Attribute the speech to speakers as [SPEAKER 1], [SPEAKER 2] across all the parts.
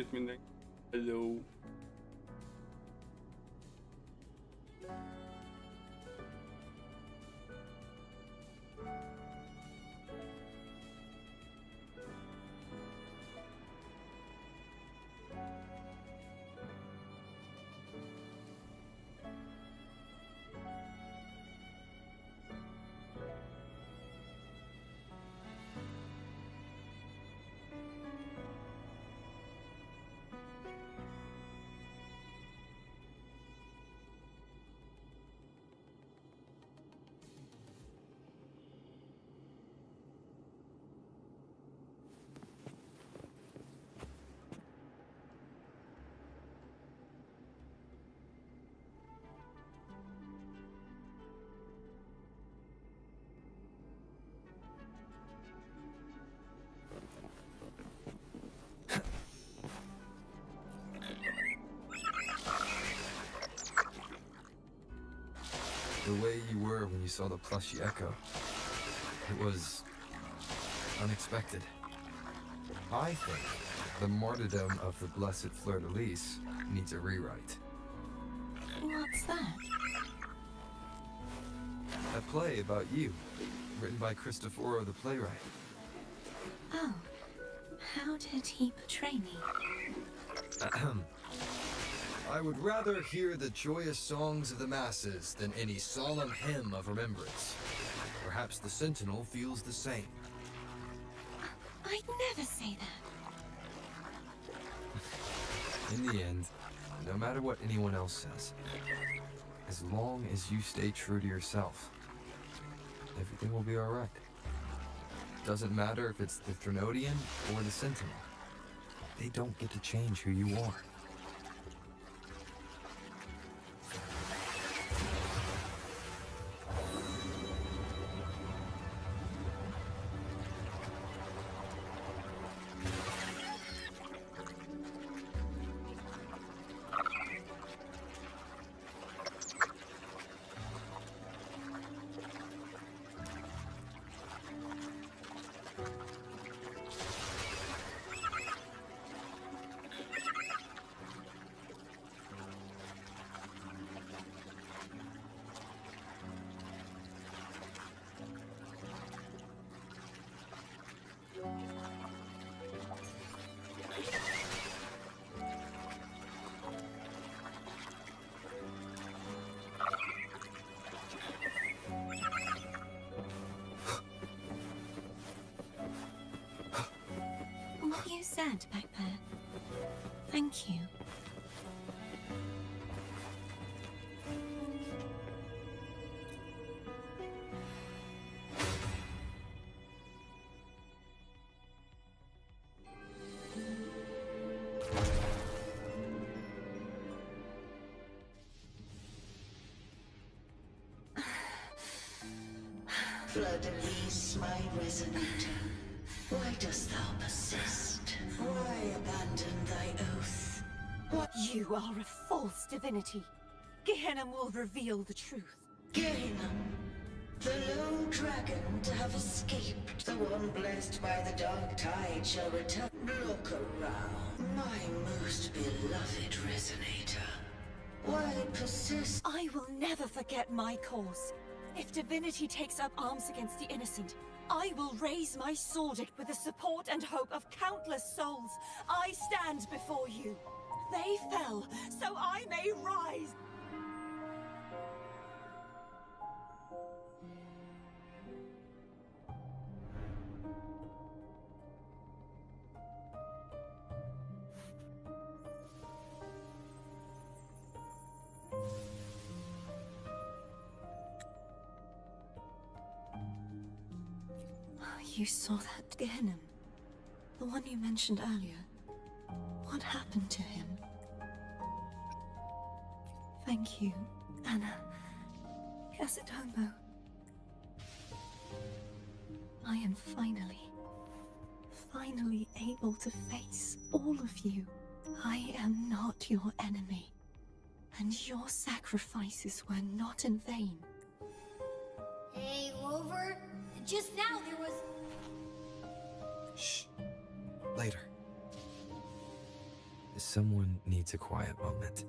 [SPEAKER 1] Mindenki. Hello.
[SPEAKER 2] The way you were when you saw the plushy echo, it was unexpected. I think the martyrdom of the blessed fleur-de-lis needs a rewrite.
[SPEAKER 3] What's that?
[SPEAKER 2] A play about you, written by Cristoforo the playwright.
[SPEAKER 3] Oh, how did he portray me?
[SPEAKER 2] Ahem. I would rather hear the joyous songs of the masses than any solemn hymn of remembrance. Perhaps the Sentinel feels the same.
[SPEAKER 3] I'd never say that.
[SPEAKER 2] In the end, no matter what anyone else says, as long as you stay true to yourself, everything will be alright. Doesn't matter if it's the Threnodian or the Sentinel. They don't get to change who you are.
[SPEAKER 3] What you said back there. Thank you.
[SPEAKER 4] Fleur-de-lis, my resonator, why dost thou persist? Why abandon thy oath?
[SPEAKER 5] You are a false divinity. Gehenna will reveal the truth.
[SPEAKER 4] Gehenna, the lone dragon to have escaped, the one blessed by the dark tide shall return. Look around, my most beloved resonator. Why persist?
[SPEAKER 5] I will never forget my cause. If divinity takes up arms against the innocent, I will raise my sword with the support and hope of countless souls. I stand before you. They fell, so I may rise.
[SPEAKER 3] You saw that Gehenna, the one you mentioned earlier. What happened to him? Thank you, Anna. Casitomo. I am finally able to face all of you. I am not your enemy, and your sacrifices were not in vain.
[SPEAKER 6] Hey, Rover. Just now there was...
[SPEAKER 2] Shh. Later. Someone needs a quiet moment.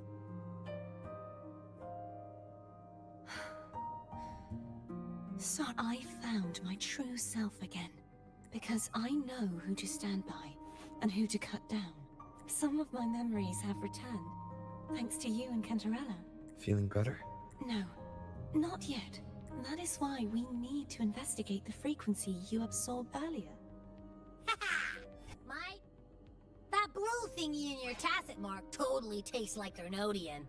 [SPEAKER 3] So I found my true self again, because I know who to stand by and who to cut down. Some of my memories have returned, thanks to you and Cantarella.
[SPEAKER 2] Feeling better?
[SPEAKER 3] No, not yet. That is why we need to investigate the frequency you absorbed earlier.
[SPEAKER 6] That blue thingy in your tacit mark totally tastes like Threnodian.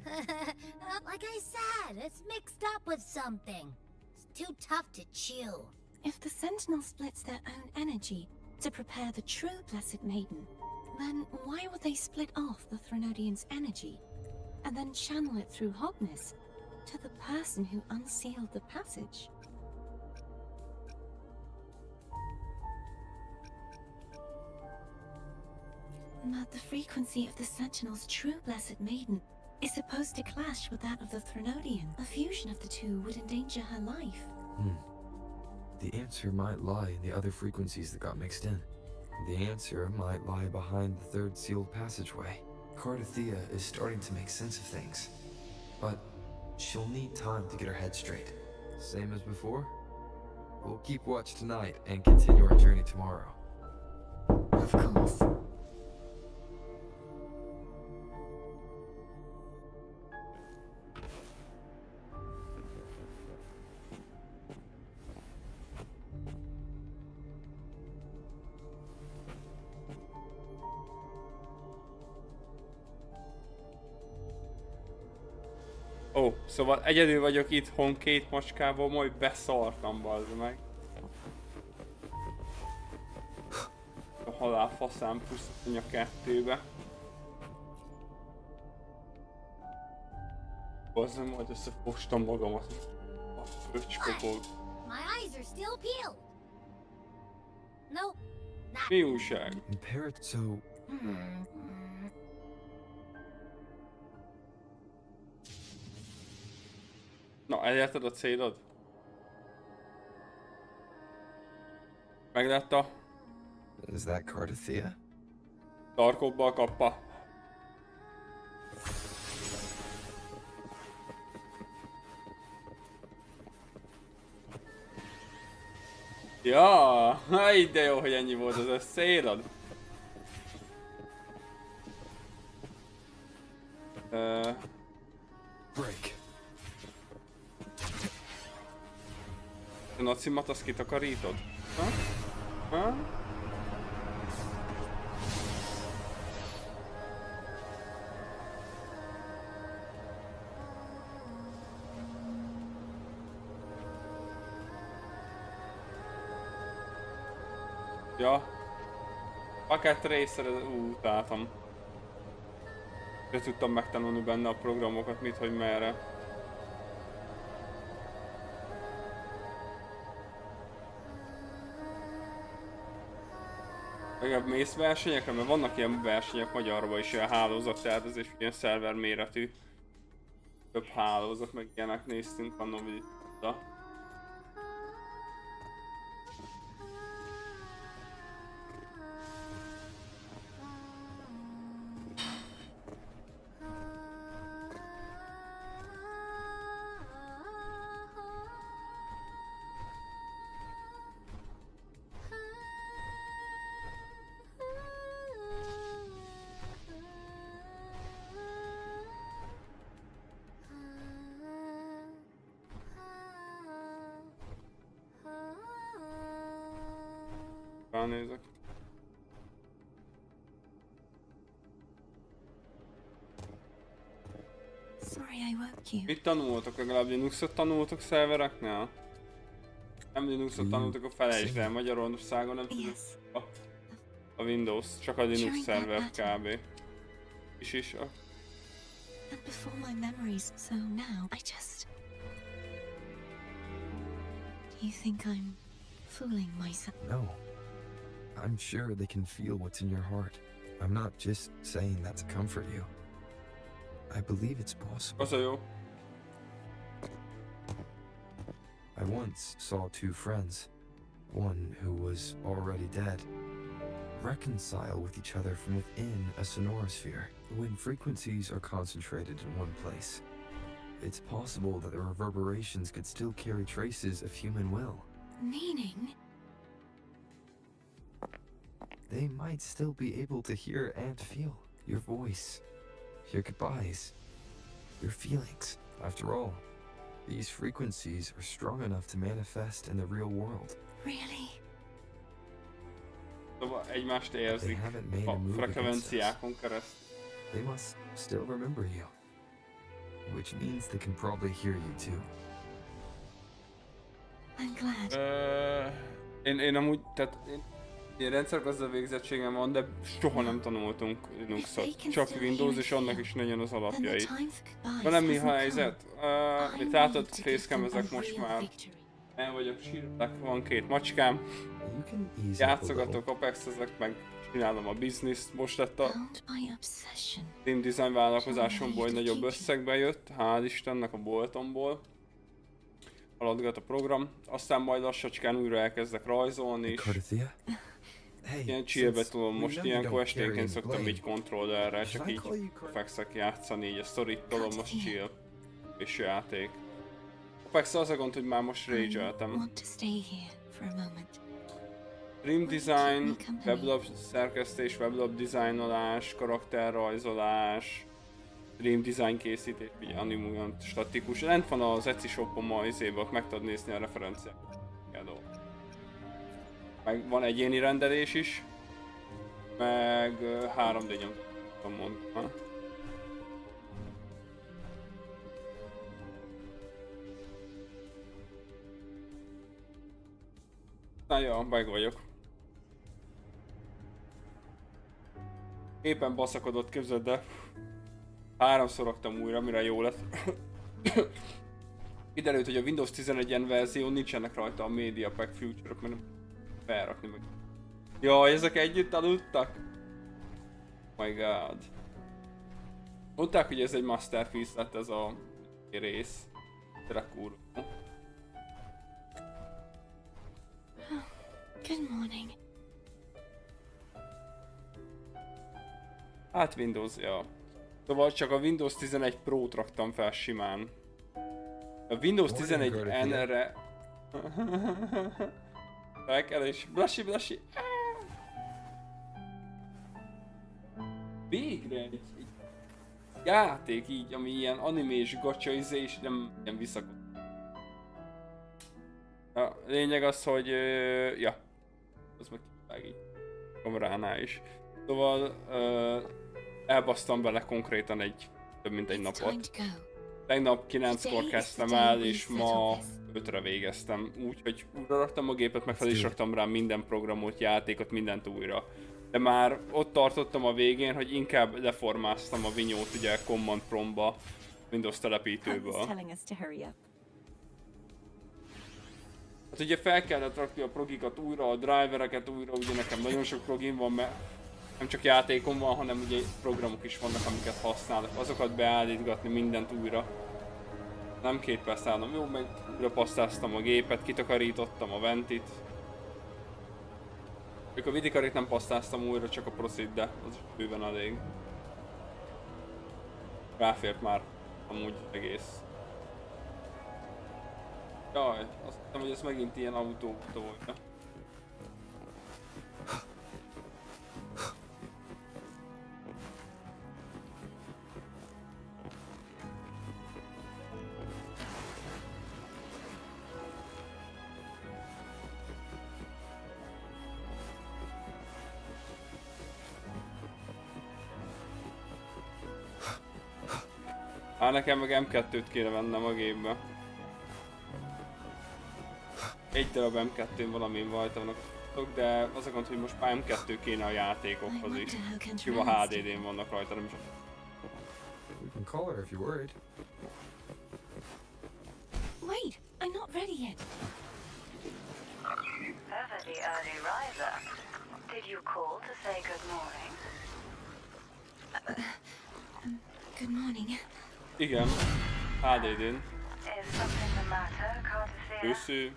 [SPEAKER 6] Like I said, it's mixed up with something. It's too tough to chew.
[SPEAKER 3] If the Sentinel splits their own energy to prepare the true Blessed Maiden, then why would they split off the Threnodian's energy and then channel it through Hogness to the person who unsealed the passage? But the frequency of the Sentinel's true Blessed Maiden is supposed to clash with that of the Threnodian. A fusion of the two would endanger her life.
[SPEAKER 2] The answer might lie in the other frequencies that got mixed in. The answer might lie behind the third sealed passageway. Cardathea is starting to make sense of things, but she'll need time to get her head straight. Same as before? We'll keep watch tonight and continue our journey tomorrow.
[SPEAKER 3] Of course.
[SPEAKER 1] Ó, szóval egyedül vagyok itthon két macskával, majd beszartam, bazd meg. A halál faszám pusztítani a kettőbe. Bazd meg, majd összefostam magamat. A fröccskopog.
[SPEAKER 6] My eyes are still peeled. No, not.
[SPEAKER 1] Mi újság?
[SPEAKER 2] Parrot, so
[SPEAKER 1] Na, elérted a célod? Meg lett a
[SPEAKER 2] is that Cardathea?
[SPEAKER 1] tarkóba a kappa. Ja, de jó, hogy ennyi volt az célod.
[SPEAKER 2] Break.
[SPEAKER 1] A nacimat azt kitakarítod? Ha? Ha? Ja. Bucket Racer, utáltam. De tudtam megtanulni benne a programokat, mit, hogy merre. Legalább mész versenyekre, mert vannak ilyen versenyek magyarban is, ilyen hálózattervezés, ilyen szerver méretű. Több hálózat, meg ilyenek néztünk annól videóta. Ránézek.
[SPEAKER 3] Sorry I woke you.
[SPEAKER 1] Mit tanultok? Legalább Linuxot tanultok szervereknél? Nem Linuxot tanultok, a felejtsd el, Magyarországon nem tudjuk
[SPEAKER 3] Yes.
[SPEAKER 1] a Windows, csak a Linux szerver kb. Is.
[SPEAKER 3] And before my memories, so now I just... Do you think I'm fooling myself?
[SPEAKER 2] No. I'm sure they can feel what's in your heart. I'm not just saying that to comfort you. I believe it's possible.
[SPEAKER 1] Az a jó.
[SPEAKER 2] I once saw two friends, one who was already dead, reconcile with each other from within a sonorosphere. When frequencies are concentrated in one place, it's possible that the reverberations could still carry traces of human will.
[SPEAKER 3] Meaning?
[SPEAKER 2] They might still be able to hear and feel your voice, your goodbyes, your feelings. After all, these frequencies are strong enough to manifest in the real world.
[SPEAKER 3] Really?
[SPEAKER 1] Szóval egymást
[SPEAKER 2] They
[SPEAKER 1] érzik
[SPEAKER 2] haven't made
[SPEAKER 1] a
[SPEAKER 2] a move against us.
[SPEAKER 1] frekvenciákon keresztül.
[SPEAKER 2] They must still remember you, which means they can probably hear you too.
[SPEAKER 3] I'm glad.
[SPEAKER 1] Én amúgy, tehát én rendszergazda végzettségem van, de soha nem tanultunk Linuxot. Csak Windows, és annak is nagyon az alapjait. Van nem mi helyzet? Itt látod, facecam ezek most már. El vagyok sírtak, van 2 macskám.
[SPEAKER 2] You can ease up a little.
[SPEAKER 1] Játszogatok, Apex-ezek, meg csinálom a bizniszt. Most lett a
[SPEAKER 3] Found my obsession.
[SPEAKER 1] team design vállalkozásomból egy nagyobb összegbe jött, hál' Istennek a boltomból. Haladgat a program, aztán majd lassacskán újra elkezdek rajzolni is.
[SPEAKER 2] Cardothea? Hey,
[SPEAKER 1] Ilyen chillbe
[SPEAKER 2] since
[SPEAKER 1] tudom
[SPEAKER 2] we
[SPEAKER 1] most,
[SPEAKER 2] know you
[SPEAKER 1] ilyenkor
[SPEAKER 2] don't carry
[SPEAKER 1] esténként
[SPEAKER 2] any
[SPEAKER 1] szoktam
[SPEAKER 2] blame,
[SPEAKER 1] így kontrollerrel,
[SPEAKER 2] should
[SPEAKER 1] csak
[SPEAKER 2] I
[SPEAKER 1] így
[SPEAKER 2] call you Card-
[SPEAKER 1] fekszek játszani, így a sztorit tolom, most chill. És játék. Apex az a gond, hogy már most
[SPEAKER 3] I
[SPEAKER 1] rage-eltem.
[SPEAKER 3] want to stay here for a moment.
[SPEAKER 1] Stream design, weblap szerkesztés, weblap dizájnolás, karakterrajzolás, stream design készítés, így animulant, statikus. Lent van az Etsy shopom a izébe, ott meg tudod nézni a referenciát. Meg van egyéni rendelés is, meg 3D nyomtatom mondani. Na jó, meg vagyok. Éppen baszakodott, képzeld, de 3-szor raktam újra, mire jó lett. Kiderült, hogy a Windows 11-en verzió nincsenek rajta a Media Pack Future-ök, mert nem felrakni meg. Jaj, ezek együtt aludtak? Oh my god. Mondták, hogy ez egy masterpiece lett ez a rész. De kurva.
[SPEAKER 3] Good morning.
[SPEAKER 1] Hát Windows, ja. Szóval csak a Windows 11 Pro-t raktam fel simán. A Windows 11 N-re... Felkelés, blasi. Végre egy játék így, ami ilyen animés gacha izé, és nem ilyen visszakott. A lényeg az, hogy... ja. Az meg kivág így. Kameránál is. Szóval... elbasztam bele konkrétan több mint egy
[SPEAKER 3] It's
[SPEAKER 1] napot.
[SPEAKER 3] time to go.
[SPEAKER 1] Tegnap 9-kor kezdtem el, és ma 5-re végeztem. Úgyhogy újra raktam a gépet, meg fel is raktam rá minden programot, játékot, mindent újra. De már ott tartottam a végén, hogy inkább leformáztam a vinyót ugye Command Promptba, Windows telepítőből.
[SPEAKER 5] telling us to hurry up.
[SPEAKER 1] Hát ugye fel kellett rakni a progikat újra, a drivereket újra, ugye nekem nagyon sok progim van, mert nem csak játékom van, hanem ugye programok is vannak, amiket használok. Azokat beállítgatni, mindent újra. Nem 2 perc állom, jó, meg újra pasztáztam a gépet, kitakarítottam a ventit. Még a vidikarit nem pasztáztam újra, csak a proceed, de az is bőven elég. Ráfért már amúgy egész. Jaj, azt hittem, hogy ez megint ilyen autó volt. Nekem meg M2-t kéne vennem a gépbe. Egy darab M2-n valamin rajta vannak, de az a gond, hogy most már M2 kéne a játékokhoz is. Sima HDD-n vannak rajta, nem is a...
[SPEAKER 2] We can call her if you're worried.
[SPEAKER 3] Wait, I'm not ready yet.
[SPEAKER 7] Ever the early riser. Did you call to say good morning?
[SPEAKER 3] Good morning.
[SPEAKER 1] Igen, HDD-n.
[SPEAKER 7] Is something the matter, Cardothea?
[SPEAKER 1] Őszű.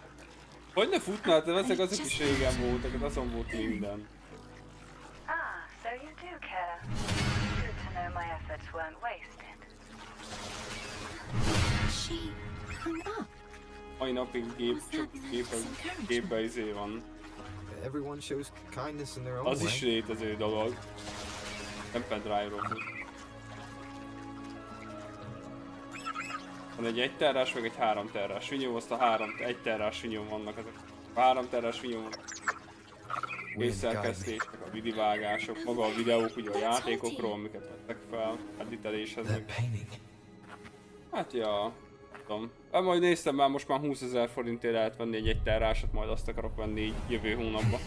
[SPEAKER 1] Hogy ne futnál, te ezek azok is régen voltak, azon volt minden.
[SPEAKER 7] you do care. Good to know my efforts weren't wasted.
[SPEAKER 3] She hung up.
[SPEAKER 1] Mai napig gépbe izé van.
[SPEAKER 2] Everyone shows kindness in their own
[SPEAKER 1] Az is
[SPEAKER 2] way.
[SPEAKER 1] létező dolog. Nem pendrive-ról fut. Van egy 1 terrás, meg egy 3 terrás vinyó, azt a 1 terrás vinyón vannak ezek. A 3 terrás vinyón készszerkesztések, a videóvágások, maga a videók ugye a játékokról, amiket vettek fel, editeléshez.
[SPEAKER 2] That painting.
[SPEAKER 1] Hát ja, tudom. Hát majd néztem már, most már 20 000 forintért lehet venni egy 1 terrásat, majd azt akarok venni így jövő hónapban.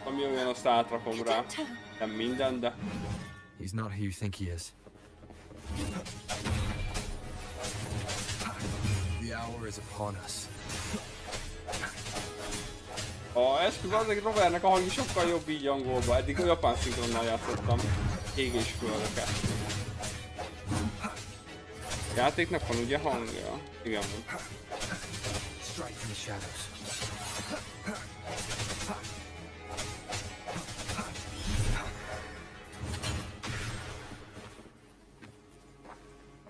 [SPEAKER 1] Ami olyan, azt átrakom rá. Nem minden, de...
[SPEAKER 2] He's not who you think he is. The hour is upon us.
[SPEAKER 1] Eskü, azért Robertnek a hangja sokkal jobb így angolba. Eddig a japán szinkronnal játszottam. Égés földöket. Játéknak van ugye hangja? Igen van.
[SPEAKER 2] Strike from the shadows.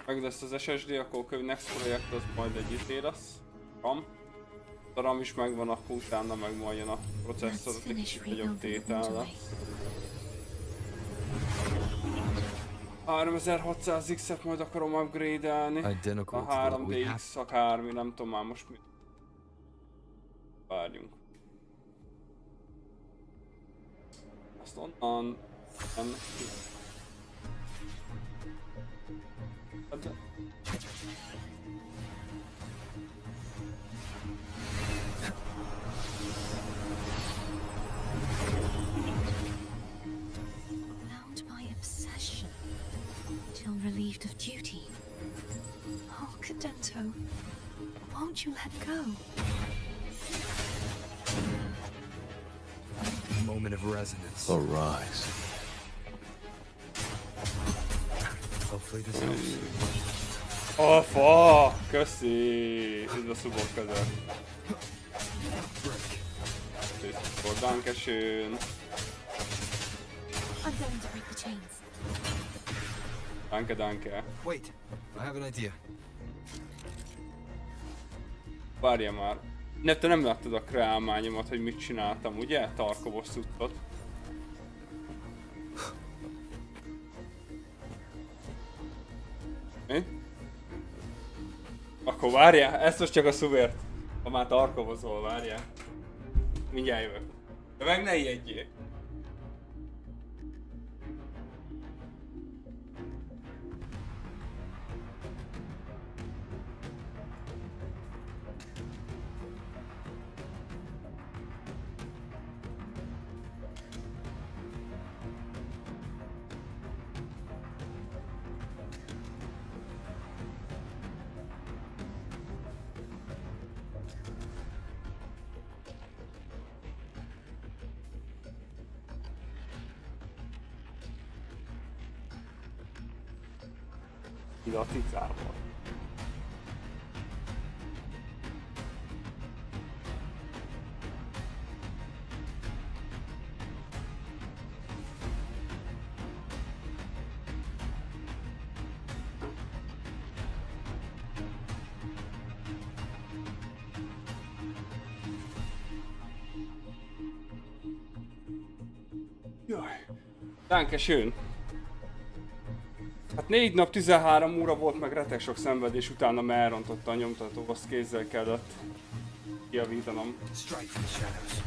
[SPEAKER 1] Meg lesz az SSD, akkor a next projekt az majd egy izé lesz. RAM. A RAM is megvan, akkor utána meg majd jön a processzor, egy kicsit nagyobb tétel lesz. 3600X-et majd akarom upgrade-elni.
[SPEAKER 2] Identical
[SPEAKER 1] A
[SPEAKER 2] to what we have.
[SPEAKER 1] 3DX akármi, nem tudom már most mit. Várjunk. Azt onnan...
[SPEAKER 3] Bound by obsession, till relieved of duty. Oh, Cadento, won't you let go?
[SPEAKER 2] Moment of resonance.
[SPEAKER 8] Arise.
[SPEAKER 2] Hopefully this helps.
[SPEAKER 1] Oh, fuck! Köszi! Ez a szubok között. Dankeschön!
[SPEAKER 3] I'm going to break the chains.
[SPEAKER 1] Danke, danke.
[SPEAKER 2] Wait, I have an idea.
[SPEAKER 1] Várja már. Te nem láttad a kreálmányomat, hogy mit csináltam, ugye? Tarkovos cuccot. Mi? Akkor várjál, ezt most csak a szubért. Ha már tarkovozol, várjál. Mindjárt jövök. De meg ne ijedjél. Ide a cicából. Jaj. Dankeschön. Hát 4 nap 13 óra volt, meg retek sok szenvedés, utána már elrontotta a nyomtató, azt kézzel kellett kijavítanom.
[SPEAKER 2] Strike from the shadows.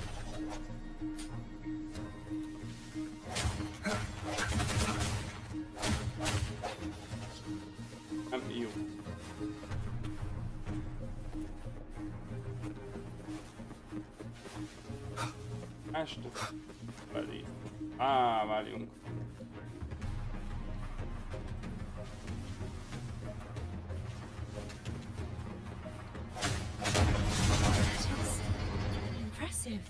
[SPEAKER 1] Nem jó. Este felé. Várjunk.
[SPEAKER 3] Impressive.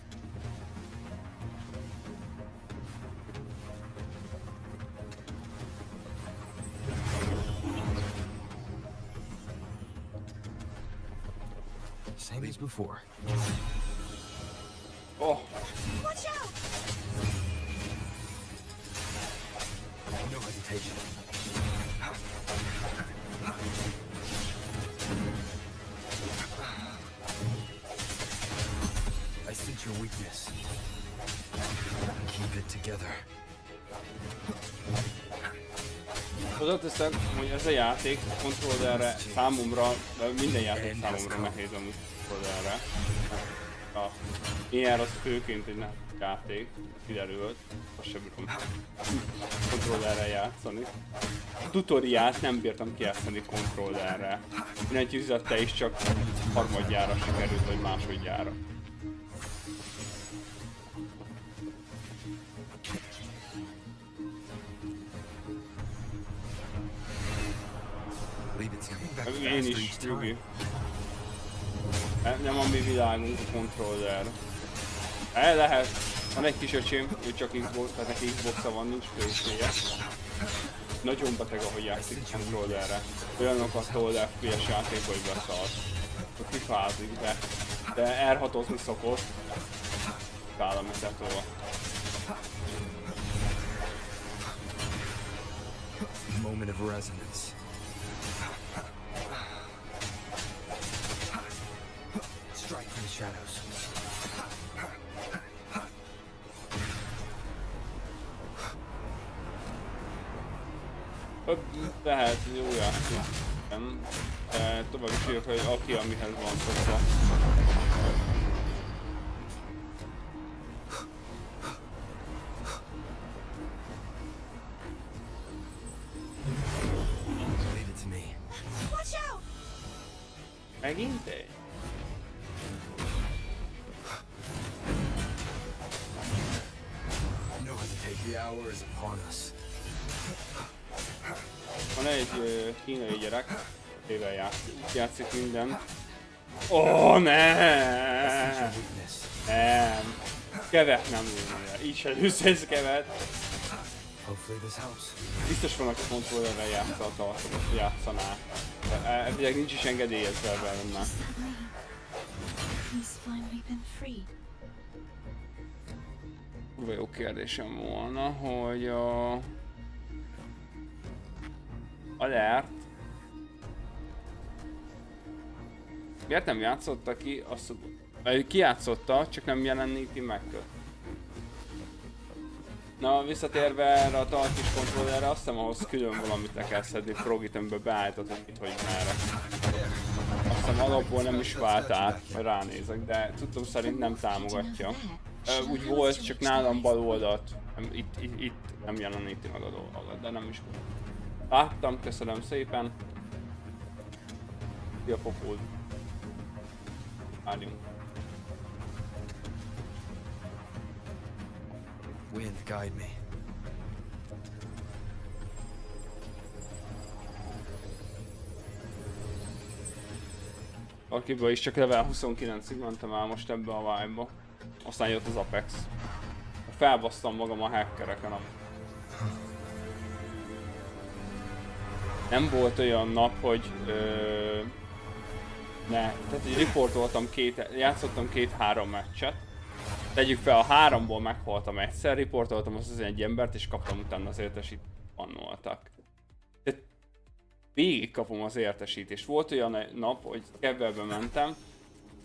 [SPEAKER 2] Same as before.
[SPEAKER 1] Oh,
[SPEAKER 5] Watch out!
[SPEAKER 2] No hesitation. I sense your weakness. Keep it together.
[SPEAKER 1] hozzáteszem, hogy ez a játék kontrollerre számomra, minden játék számomra nehéz amúgy kontrollerre. Ilyen az főként egy játék, kiderült, azt sem bírom kontrollerrel játszani. A tutoriát nem bírtam kijátszani kontrollerre. Minden győzete is csak harmadjára sikerült, vagy másodjára. Én is, Jugi. Nem a mi világunk a kontroller. Lehet. Van egy kis öcsém, ő csak Xbox, tehát neki Xbox-a van, nincs PC-je. Nagyon beteg, ahogy játszik kontrollerre. Olyanokat tol FPS játék, hogy beszart. Ott kifázik, de R6-ozni szokott. Kállam ettől.
[SPEAKER 2] Moment of resonance. Strike from the shadows.
[SPEAKER 1] Lehet, jó játék. De tovább is írok, hogy aki amihez van szokva.
[SPEAKER 2] Leave it to me.
[SPEAKER 5] Watch out!
[SPEAKER 1] Megint egy?
[SPEAKER 2] No hesitate. The hour is upon us.
[SPEAKER 1] Van egy kínai gyerek, ével játszik minden. Oh, nem! Nem! Kevet nem lőne, így se lősz ez kevet. Biztos van, aki kontrollerrel játszaná. Elvileg nincs is engedélyezve benne.
[SPEAKER 3] He's finally been free.
[SPEAKER 1] Kurva jó kérdésem volna, hogy alert. Miért nem játszotta ki azt, ki játszotta, csak nem jeleníti meg. Na, visszatérve erre a talkis kontrollerre, azt hiszem ahhoz külön valamit le kell szedni, progit, amiben beállítod, hogy mit, hogy merre. Azt hiszem alapból nem is vált át, majd ránézek, de tudtom szerint nem támogatja. Úgy volt, csak nálam bal oldalt, itt nem jeleníti meg a dolgokat, de nem is volt. Láttam, köszönöm szépen. Mi a popód? Várjunk.
[SPEAKER 2] Wind, guide me.
[SPEAKER 1] Akiből is csak level 29-ig mentem el most ebbe a vibe-ba. Aztán jött az Apex. Felbasztam magam a hackereken. Nem volt olyan nap, hogy tehát így riportoltam játszottam 2-3 meccset. Tegyük fel, a 3-ból meghaltam egyszer, riportoltam az egy embert, és kaptam utána az értesítést, bannoltak. Tehát végig kapom az értesítést. Volt olyan nap, hogy Kevvelbe mentem,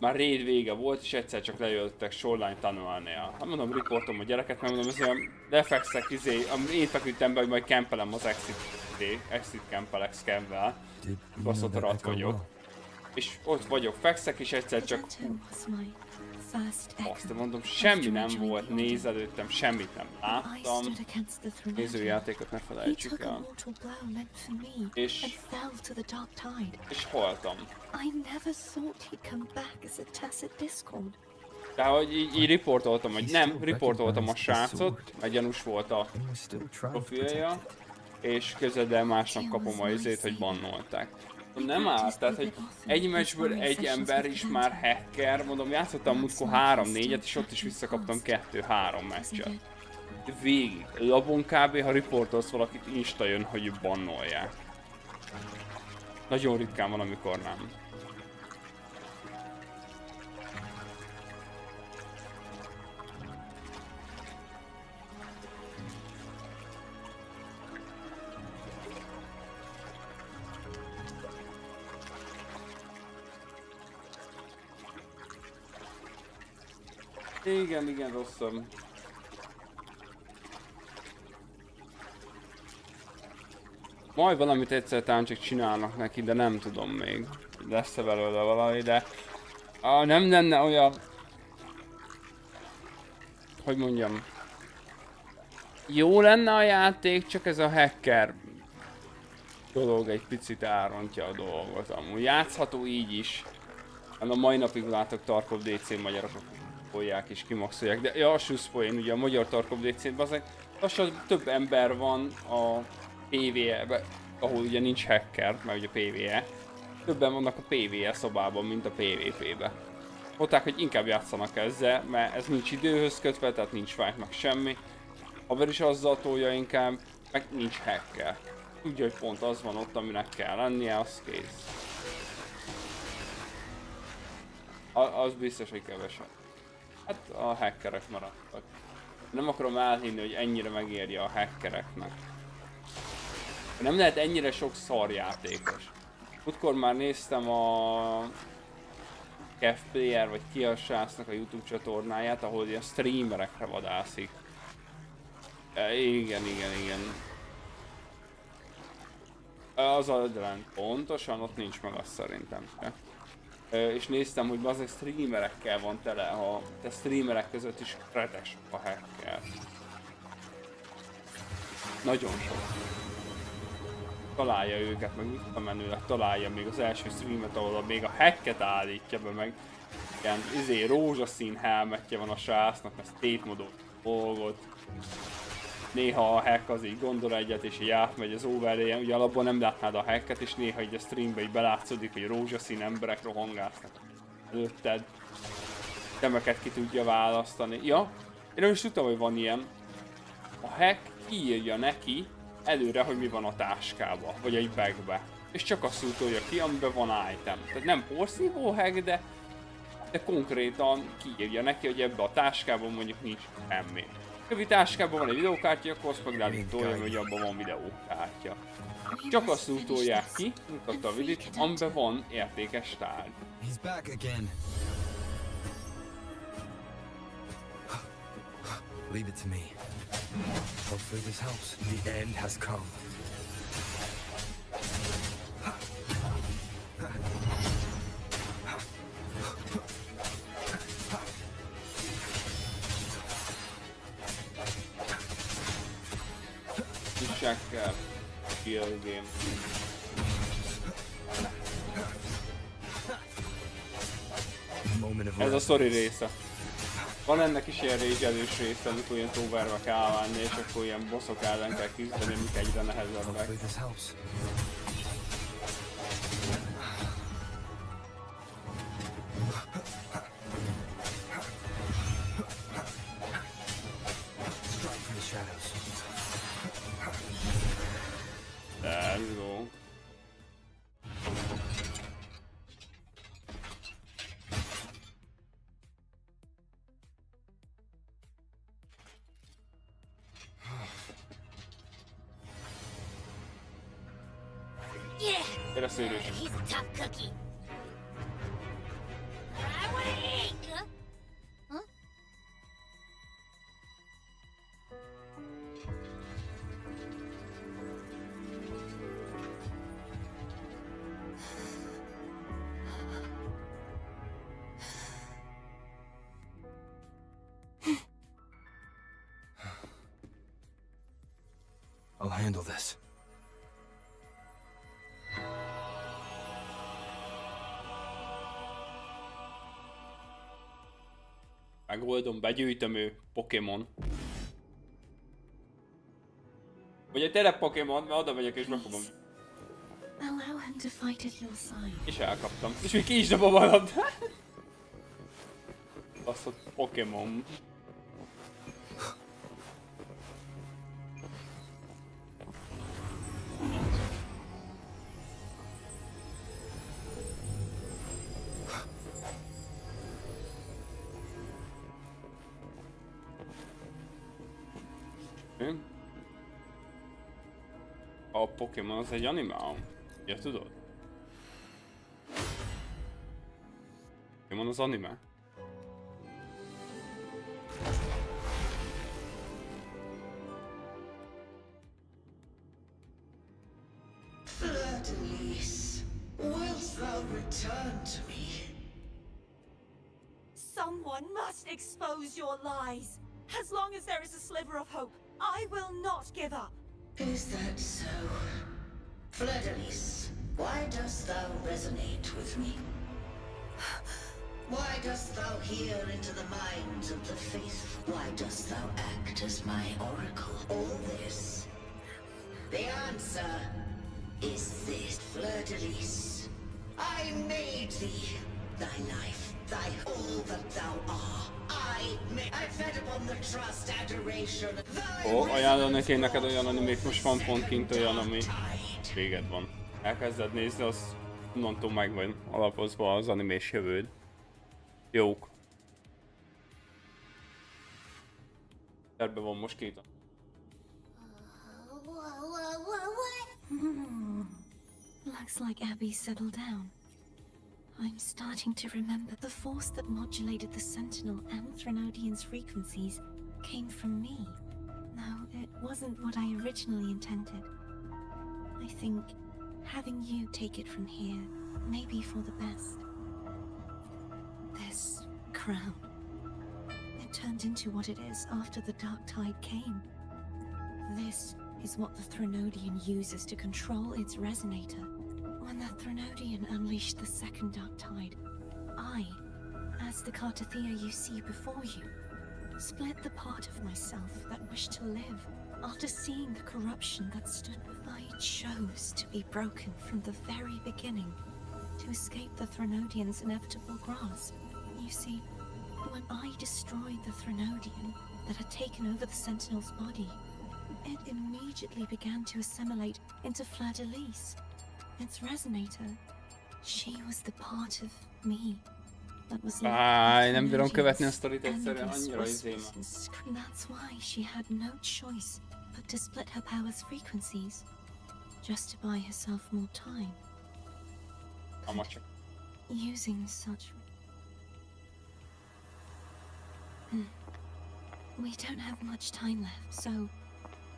[SPEAKER 1] már raid vége volt, és egyszer csak lejöttek Shoreline Tunnelnél. Hát mondom, riportom a gyereket, mert mondom, ez olyan lefekszek, én feküdtem be, hogy majd kempelem az exit campelek scamvel. Baszott rat vagyok. És ott vagyok, fekszek, és egyszer csak azt mondom, semmi nem volt, nézelődtem, semmit nem láttam. Nézőjátékot ne felejtsük el. És haltam. De hogy így riportoltam, hogy nem, riportoltam a srácot, mert gyanús volt a profilja, és közben másnap kapom a izét, hogy bannolták. Nem áll, tehát hogy egy meccsből egy ember is már hacker, mondom, játszottam múltkor 3-4-et, és ott is visszakaptam 2-3 meccset. Végig. Labon kb. Ha riportolsz valakit, insta jön, hogy bannolják. Nagyon ritkán van, amikor nem. Igen, igen, rosszabb. Majd valamit egyszer talán csak csinálnak neki, de nem tudom még. Lesz-e belőle valami, de... nem lenne olyan... Hogy mondjam... Jó lenne a játék, csak ez a hacker dolog egy picit elrontja a dolgot. Amúgy játszható így is. A mai napig látok Tarkov DC magyarok polják és kimaxolják, de ja, a suszpoén, ugye a magyar Tarkov DC-ben azok, lassan több ember van a PvE-be, ahol ugye nincs hacker, mert ugye PvE. Többen vannak a PvE szobában, mint a PvP-be. Mondták, hogy inkább játszanak ezzel, mert ez nincs időhöz kötve, tehát nincs fight meg semmi. Haver is azzal tolja inkább, meg nincs hacker. Tudja, hogy pont az van ott, aminek kell lennie, az kész. Az biztos, hogy kevesebb. Hát a hackerek maradtak. Nem akarom elhinni, hogy ennyire megérje a hackereknek. Nem lehet ennyire sok szarjátékos. Múltkor már néztem a Kev Player, vagy ki a srácnak a YouTube csatornáját, ahol ilyen streamerekre vadászik. Igen. Az a rend pontosan, ott nincs meg azt szerintem. És néztem, hogy azok streamerekkel van tele, ha te streamerek között is retek sok a hacker. Nagyon sok. Találja őket, meg visszamenőleg találja még az első streamet, ahol még a hacket állítja be, meg ilyen rózsaszín helmetje van a srácnak, mert tétmodó dolgot. Néha a hack az így gondol egyet, és így átmegy az overlay-en, ugye alapból nem látnád a hacket, és néha így a streambe így belátszódik, hogy rózsaszín emberek rohangásznak előtted. Temeket ki tudja választani. Ja, én nem is tudtam, hogy van ilyen. A hack kiírja neki előre, hogy mi van a táskába, vagy egy bagbe. És csak azt útolja ki, amiben van item. Tehát nem porszívó hack, de konkrétan kiírja neki, hogy ebbe a táskában mondjuk nincs semmi. Kövi táskában van egy videókártya, akkor azt meg lehet tolja, hogy abban van videókártya. Csak azt útolják ki, mutatta a videót, amiben van értékes tárgy.
[SPEAKER 2] He's back again. Leave it to me. Hopefully this helps. The end has come.
[SPEAKER 1] Kell. Kill game. Ez a sztori része. Van ennek is ilyen régelős része, amikor ilyen tóvárba kell állni, és akkor ilyen bosszok ellen kell küzdeni, amik egyre nehezebbek. Let's go.
[SPEAKER 6] Yeah,
[SPEAKER 1] Era szőrös.
[SPEAKER 6] he's a tough cookie. I wanna eat. Huh?
[SPEAKER 2] I'll handle this.
[SPEAKER 1] Megoldom, begyűjtöm ő Pokémon. Vagy egy tele Pokémon, mert oda megyek és befogom.
[SPEAKER 3] Allow him to fight at your side.
[SPEAKER 1] És elkaptam. És még ki is dobom a labdát. Baszott Pokémon. A Pokémon az egy animál. Ja, tudod? Pokémon az anime.
[SPEAKER 4] return to me.
[SPEAKER 5] Someone must expose your lies. As long as there is a sliver of hope, I will not give up.
[SPEAKER 4] Is that so? Fleur-de-Lis, why dost thou resonate with me? Why dost thou hear into the minds of the faithful? Why dost thou act as my oracle? All this. The answer is this, Fleur-de-Lis. I made thee, thy life, thy all that thou art. I fed upon the trust, adoration, thy
[SPEAKER 1] Ajánlanék neked olyan animét, most van pont kint olyan, ami véged van. Elkezded nézni, az onnantól megvan alapozva az animés jövőd. Jók. Terve van most két.
[SPEAKER 3] Looks like Abby settled down. I'm starting to remember the force that modulated the Sentinel and Threnodian's frequencies came from me. No, it wasn't what I originally intended. I think having you take it from here may be for the best. This crown. It turned into what it is after the Dark Tide came. This is what the Threnodian uses to control its resonator. When the Threnodian unleashed the second Dark Tide, I, as the Cartothea you see before you, split the part of myself that wished to live. After seeing the corruption that stood, I chose to be broken from the very beginning, to escape the Threnodian's inevitable grasp. You see, when I destroyed the Threnodian that had taken over the Sentinel's body, it immediately began to assimilate into Fleur-de-Lis. Its resonator. She was the part of me that was
[SPEAKER 1] Nem bírom követni a sztorit egyszerűen, annyira izém.
[SPEAKER 3] That's why she had no choice but to split her power's frequencies, just to buy herself more time. Using such... We don't have much time left, so,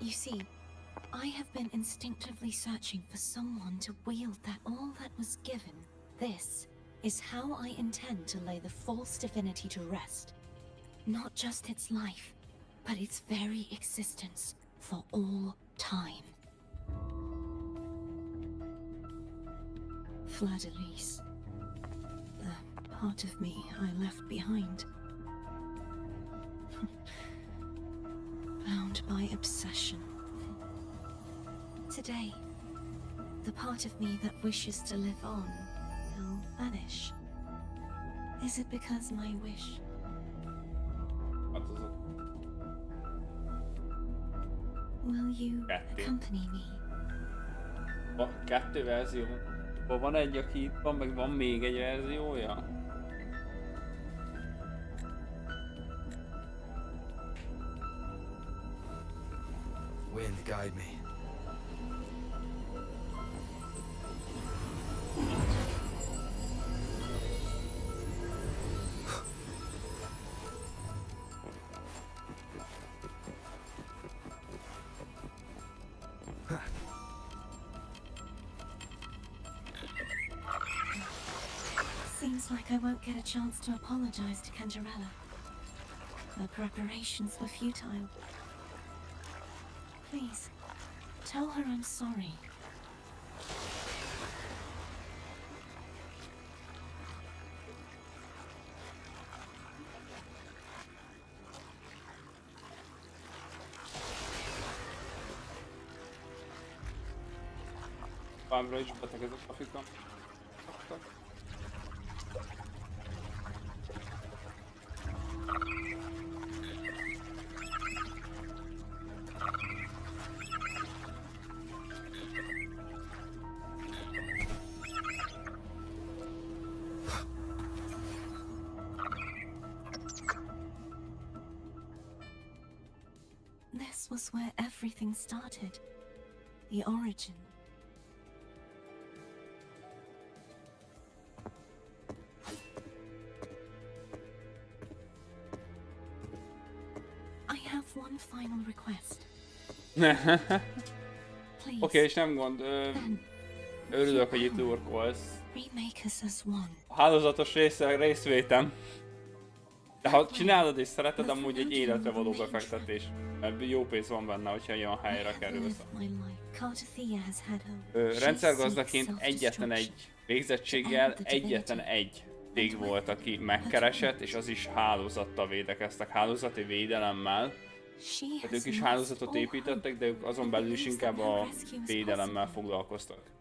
[SPEAKER 3] you see, I have been instinctively searching for someone to wield that all that was given. This is how I intend to lay the false divinity to rest. Not just its life, but its very existence for all time. Fleur-de-Lis. The part of me I left behind. Bound by obsession. Today, the part of me that wishes to live on will vanish. Is it because my wish? Will you accompany me?
[SPEAKER 1] Kettő verzió. Van egy, aki itt van, meg van még egy verziója?
[SPEAKER 2] Wind, guide me.
[SPEAKER 3] Seems like I won't get a chance to apologize to Cantarella. Her preparations were futile. Please, tell her I'm sorry.
[SPEAKER 1] Továbbra is beteg ez a grafika.
[SPEAKER 3] This was where everything started. The origin. I have one final request. Please.
[SPEAKER 1] Oké, és nem gond. Örülök, hogy itt lurkolsz.
[SPEAKER 3] Remake us as one.
[SPEAKER 1] A hálózatos részvétem. De ha csinálod és szereted, amúgy egy életre való befektetés. Mert jó pénz van benne, hogyha olyan helyre kerülsz. Rendszergazdaként egyetlen egy végzettséggel, egyetlen egy cég volt, aki megkeresett, és az is hálózattal védekeztek, hálózati védelemmel. Tehát ők is hálózatot építettek, de ők azon belül is inkább a védelemmel foglalkoztak.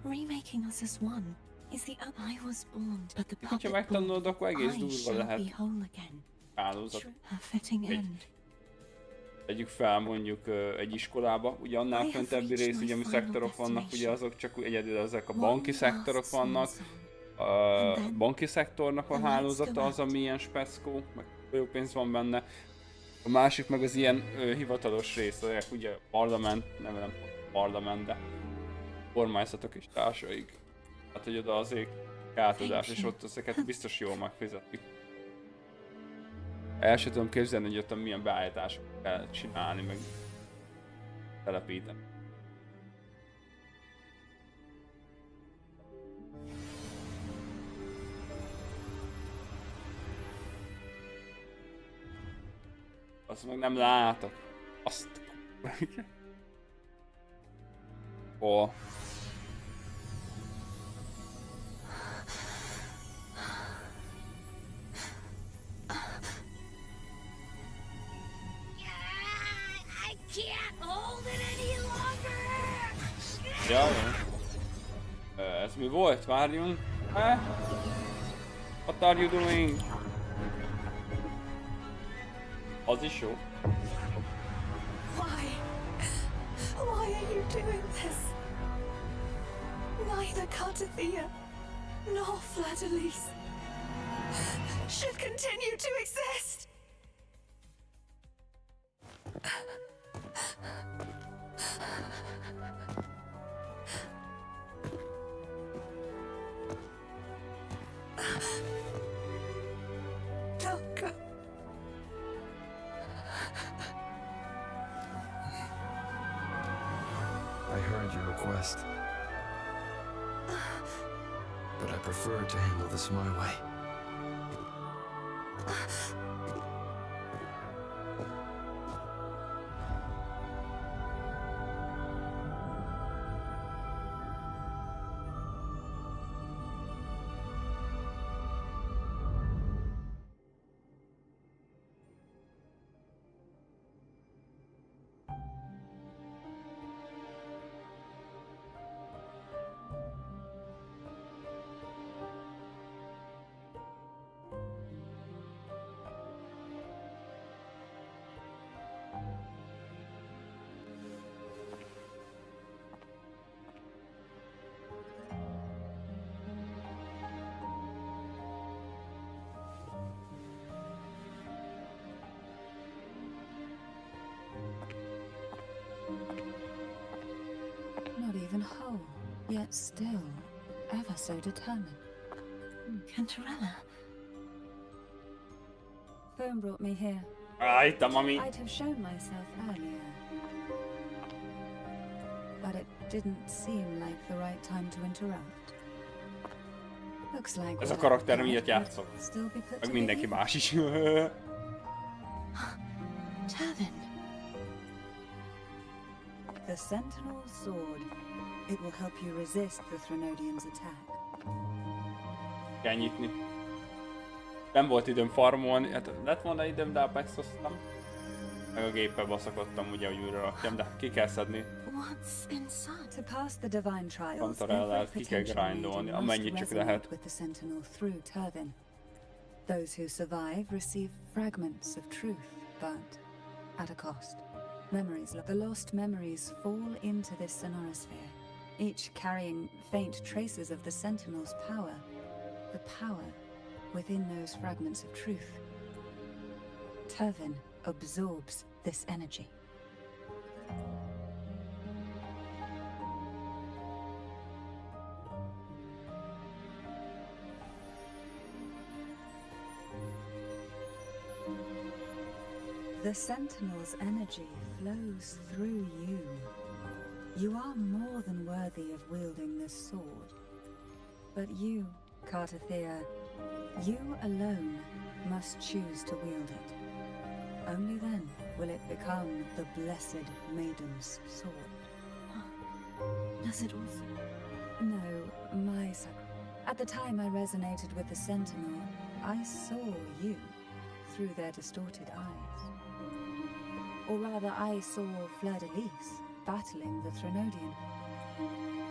[SPEAKER 3] Remaking us as one is the I was born, but the
[SPEAKER 1] Ha megtanulod, akkor egész durva lehet
[SPEAKER 3] whole again.
[SPEAKER 1] hálózat.
[SPEAKER 3] A fitting end.
[SPEAKER 1] Tegyük fel mondjuk egy iskolába, ugye annál föntebbi rész, ugye ami szektorok vannak, ugye azok csak egyedül ezek a banki szektorok vannak. A banki szektornak a hálózata az, ami ilyen speckó, meg jó pénz van benne. A másik meg az ilyen hivatalos rész, ugye parlament, nem parlament, de kormányzatok és társaik. Hát, hogy oda azért átadás, és ott ezeket biztos jól megfizetik. El sem tudom képzelni, hogy ott milyen beállításokat kell csinálni, meg telepíteni. Azt meg nem látok. Azt... Ó.
[SPEAKER 6] I can't hold it any longer.
[SPEAKER 1] Ja. Ez mi volt? Várjunk. What are you doing? Az is jó.
[SPEAKER 5] Why? Why are you doing this? Neither Cartathea nor Fleur-de-Lis should continue to exist. Don't go.
[SPEAKER 2] I heard your request. But I prefer to handle this my way.
[SPEAKER 8] Not even whole, yet still ever so determined.
[SPEAKER 3] Cantarella.
[SPEAKER 8] Phone brought me here.
[SPEAKER 1] Itt a mami.
[SPEAKER 8] I'd have shown myself earlier. But it didn't seem like the right time to interrupt. Looks like
[SPEAKER 1] Ez a
[SPEAKER 8] what
[SPEAKER 1] karakter
[SPEAKER 8] I've
[SPEAKER 1] miatt
[SPEAKER 8] done
[SPEAKER 1] játszok.
[SPEAKER 8] could still be put
[SPEAKER 1] Meg mindenki
[SPEAKER 8] together.
[SPEAKER 1] más is.
[SPEAKER 3] Turvin.
[SPEAKER 8] The Sentinel Sword. It will help you resist the Threnodians' attack.
[SPEAKER 1] Kell nyitni. Nem volt időm farmolni, hát lett volna időm, de Apexoztam. Meg a géppel baszakodtam, ugye, hogy újra rakjam, de ki kell szedni.
[SPEAKER 3] What's inside?
[SPEAKER 8] To pass the divine trials,
[SPEAKER 1] Cantarellát
[SPEAKER 8] every
[SPEAKER 1] ki kell
[SPEAKER 8] potential
[SPEAKER 1] grindolni,
[SPEAKER 8] maiden
[SPEAKER 1] amennyit
[SPEAKER 8] must
[SPEAKER 1] csak lehet.
[SPEAKER 8] resonate with the Sentinel through Turvin. Those who survive receive fragments of truth, but at a cost. The lost memories fall into this sonorosphere, each carrying faint traces of the Sentinel's power, the power within those fragments of truth. Turvin absorbs this energy. The Sentinel's energy flows through you. You are more than worthy of wielding this sword. But you, Cartathea, you alone must choose to wield it. Only then will it become the Blessed Maiden's sword.
[SPEAKER 3] Does it also?
[SPEAKER 8] No, my At the time I resonated with the Sentinel, I saw you through their distorted eyes. Or rather, I saw Fleur-de-Lis battling the Threnodian.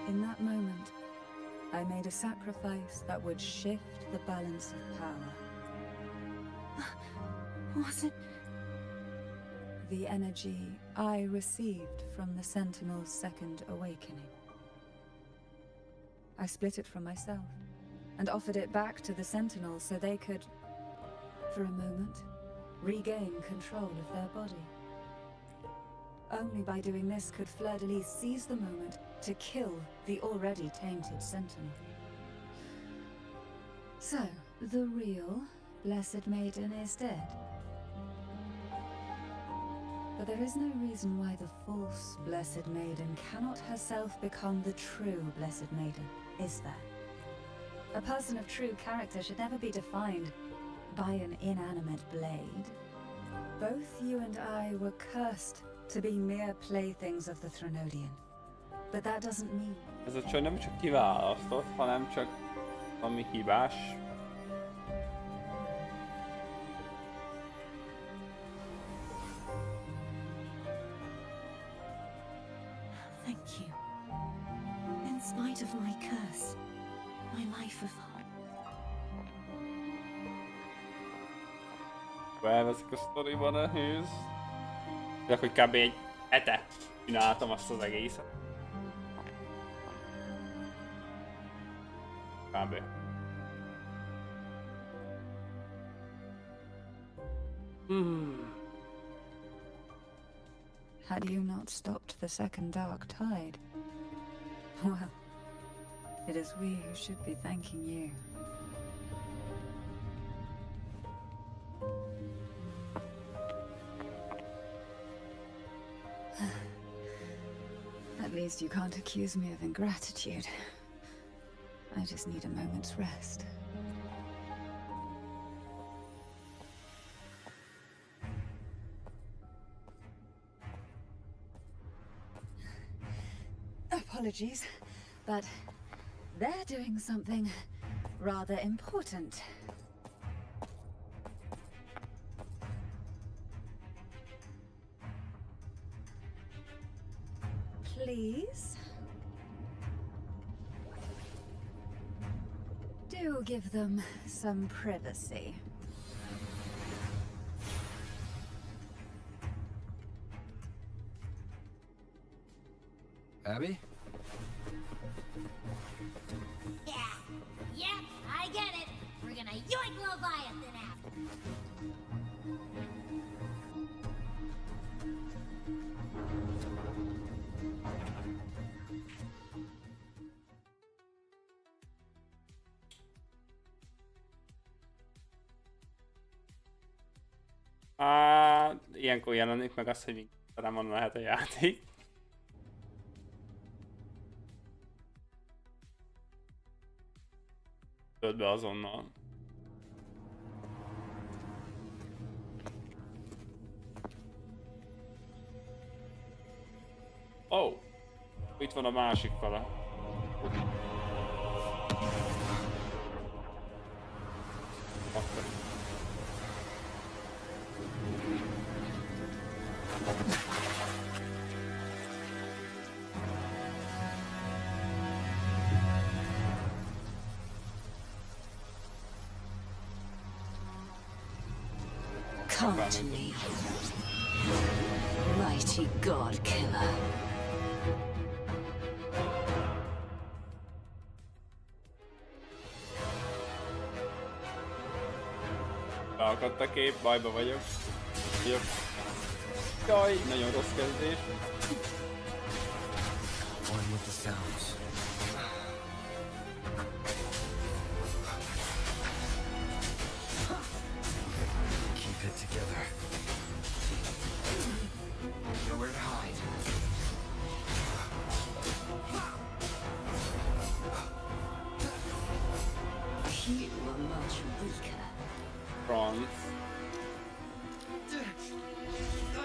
[SPEAKER 8] In that moment, I made a sacrifice that would shift the balance of power.
[SPEAKER 3] Was it?
[SPEAKER 8] The energy I received from the Sentinel's second awakening. I split it from myself and offered it back to the Sentinels so they could, for a moment, regain control of their body. Only by doing this could Fleur-de-Lis seize the moment to kill the already tainted Sentinel. So, the real Blessed Maiden is dead. But there is no reason why the false Blessed Maiden cannot herself become the true Blessed Maiden, is there? A person of true character should never be defined by an inanimate blade. Both you and I were cursed to be mere playthings of the Threnodian. But that doesn't mean...
[SPEAKER 1] Ez a csaj nem csak kiválasztott, hanem csak valami hibás.
[SPEAKER 3] Thank you. In spite of my curse, my life of hope.
[SPEAKER 1] Elveszik a sztoriban nehéz. De hogy kb. Egy hete csináltam azt az egészet. Kb.
[SPEAKER 8] Had you not stopped the second dark tide? Well, it is we who should be thanking you. At least you can't accuse me of ingratitude. I just need a moment's rest. Apologies, but they're doing something rather important. Please? Do give them some privacy.
[SPEAKER 2] Abby?
[SPEAKER 6] Yeah. Yep, I get it. We're gonna yoink Leviathan out.
[SPEAKER 1] Ilyenkor jelenik meg az, hogy talán lehet a játék. Tölt be azonnal. Oh! Itt van a másik fele. Akkor.
[SPEAKER 3] Can't leave. Mighty God Killer.
[SPEAKER 1] Beakadt a kép, bajba vagyok. Jaj, nagyon rossz kezdés.
[SPEAKER 2] One with the sounds. Keep it together. Nowhere to hide.
[SPEAKER 5] much weaker.
[SPEAKER 1] Franz.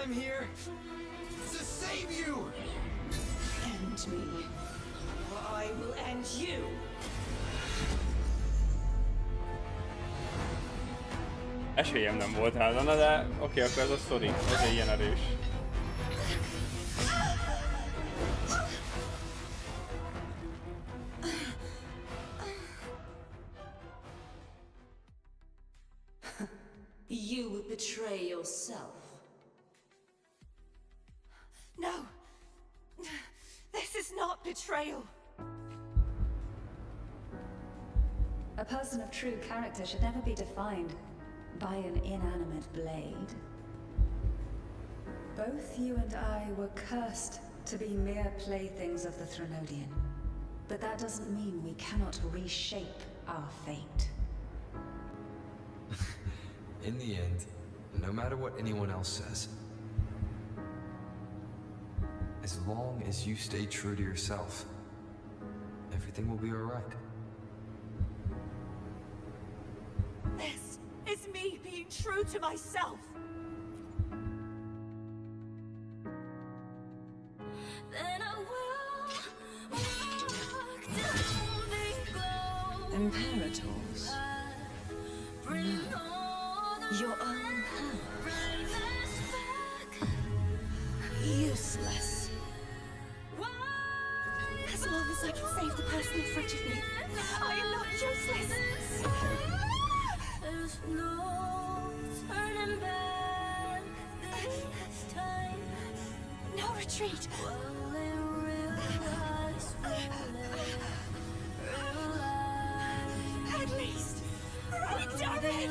[SPEAKER 2] I'm here to save you!
[SPEAKER 5] End me. I will end you.
[SPEAKER 1] Esélyem nem volt ellene, de oké, akkor ez a sztori, ezért ilyen erős.
[SPEAKER 4] You would betray yourself.
[SPEAKER 5] No! This is not betrayal!
[SPEAKER 8] A person of true character should never be defined by an inanimate blade. Both you and I were cursed to be mere playthings of the Threnodian. But that doesn't mean we cannot reshape our fate.
[SPEAKER 2] In the end, no matter what anyone else says, as long as you stay true to yourself, everything will be alright.
[SPEAKER 5] This is me being true to myself!
[SPEAKER 6] Then I will walk down the globe.
[SPEAKER 3] Imperators.
[SPEAKER 6] Bring all the
[SPEAKER 3] Your own power.
[SPEAKER 6] brightness back.
[SPEAKER 3] Useless.
[SPEAKER 6] Why
[SPEAKER 5] As long as I can save the person in front of me, I am not useless!
[SPEAKER 6] there's no turning back this time.
[SPEAKER 5] No retreat!
[SPEAKER 6] Will they realize,
[SPEAKER 5] At least, right down it!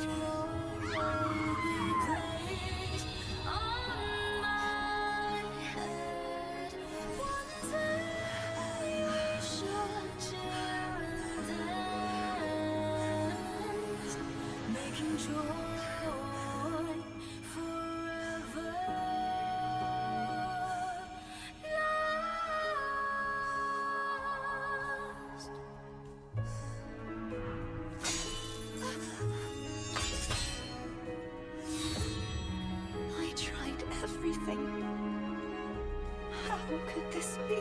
[SPEAKER 5] I tried everything. How could this be?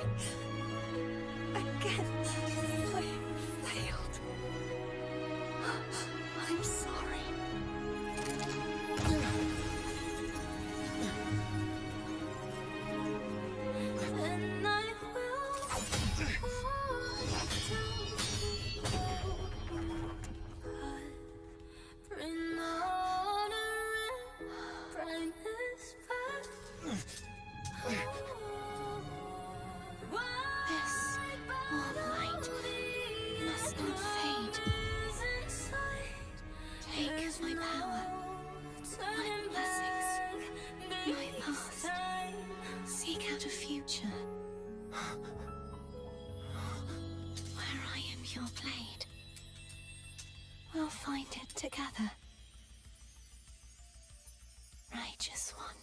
[SPEAKER 5] Again, I failed. I'm sorry.
[SPEAKER 6] And I will walk down the road. Bring order and brightness back.
[SPEAKER 3] This warm light must not fade. Take my power, my blessings, my past. Seek out a future where I am your blade. We'll find it together. Righteous one.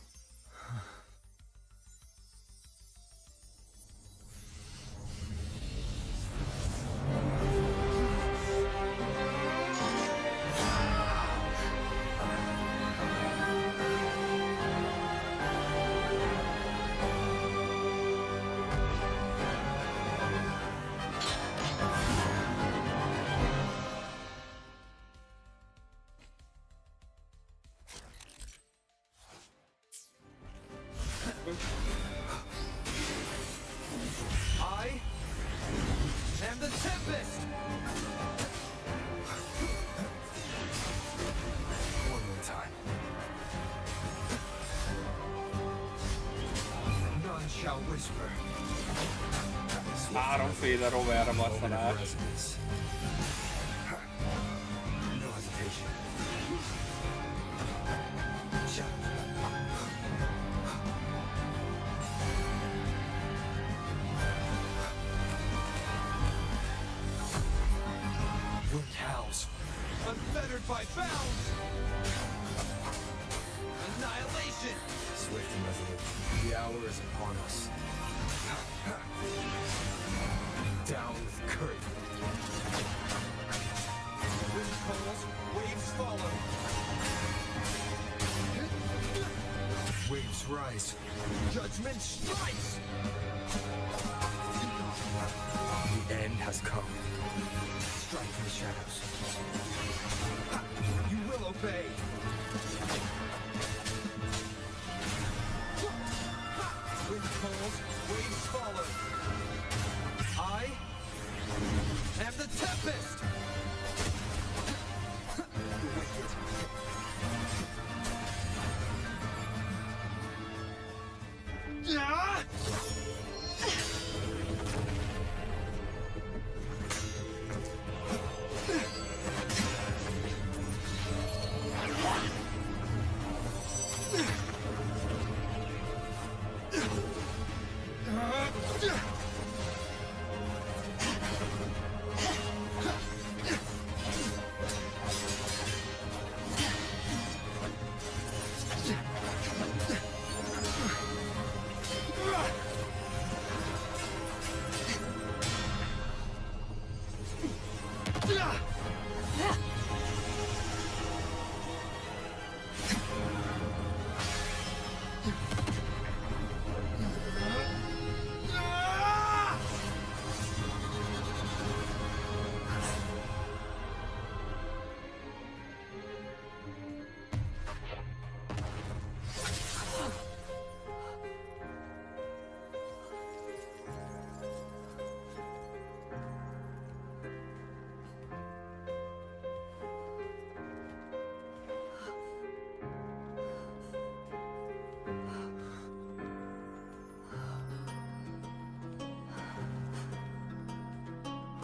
[SPEAKER 2] I am the Tempest! One more time. None shall whisper.
[SPEAKER 1] Háromféle roverre
[SPEAKER 2] Moment of
[SPEAKER 1] basszanás.
[SPEAKER 2] resonance. No hesitation. Your cows, unfettered by bounds! Annihilation! Swift and resolute, the hour is upon us. Down with curtain. Wind calls, Christ. Judgment strikes! The end has come. Strike from the shadows. Ha! You will obey! Wind calls, waves follow. I am the Tempest! The wicked. Ah!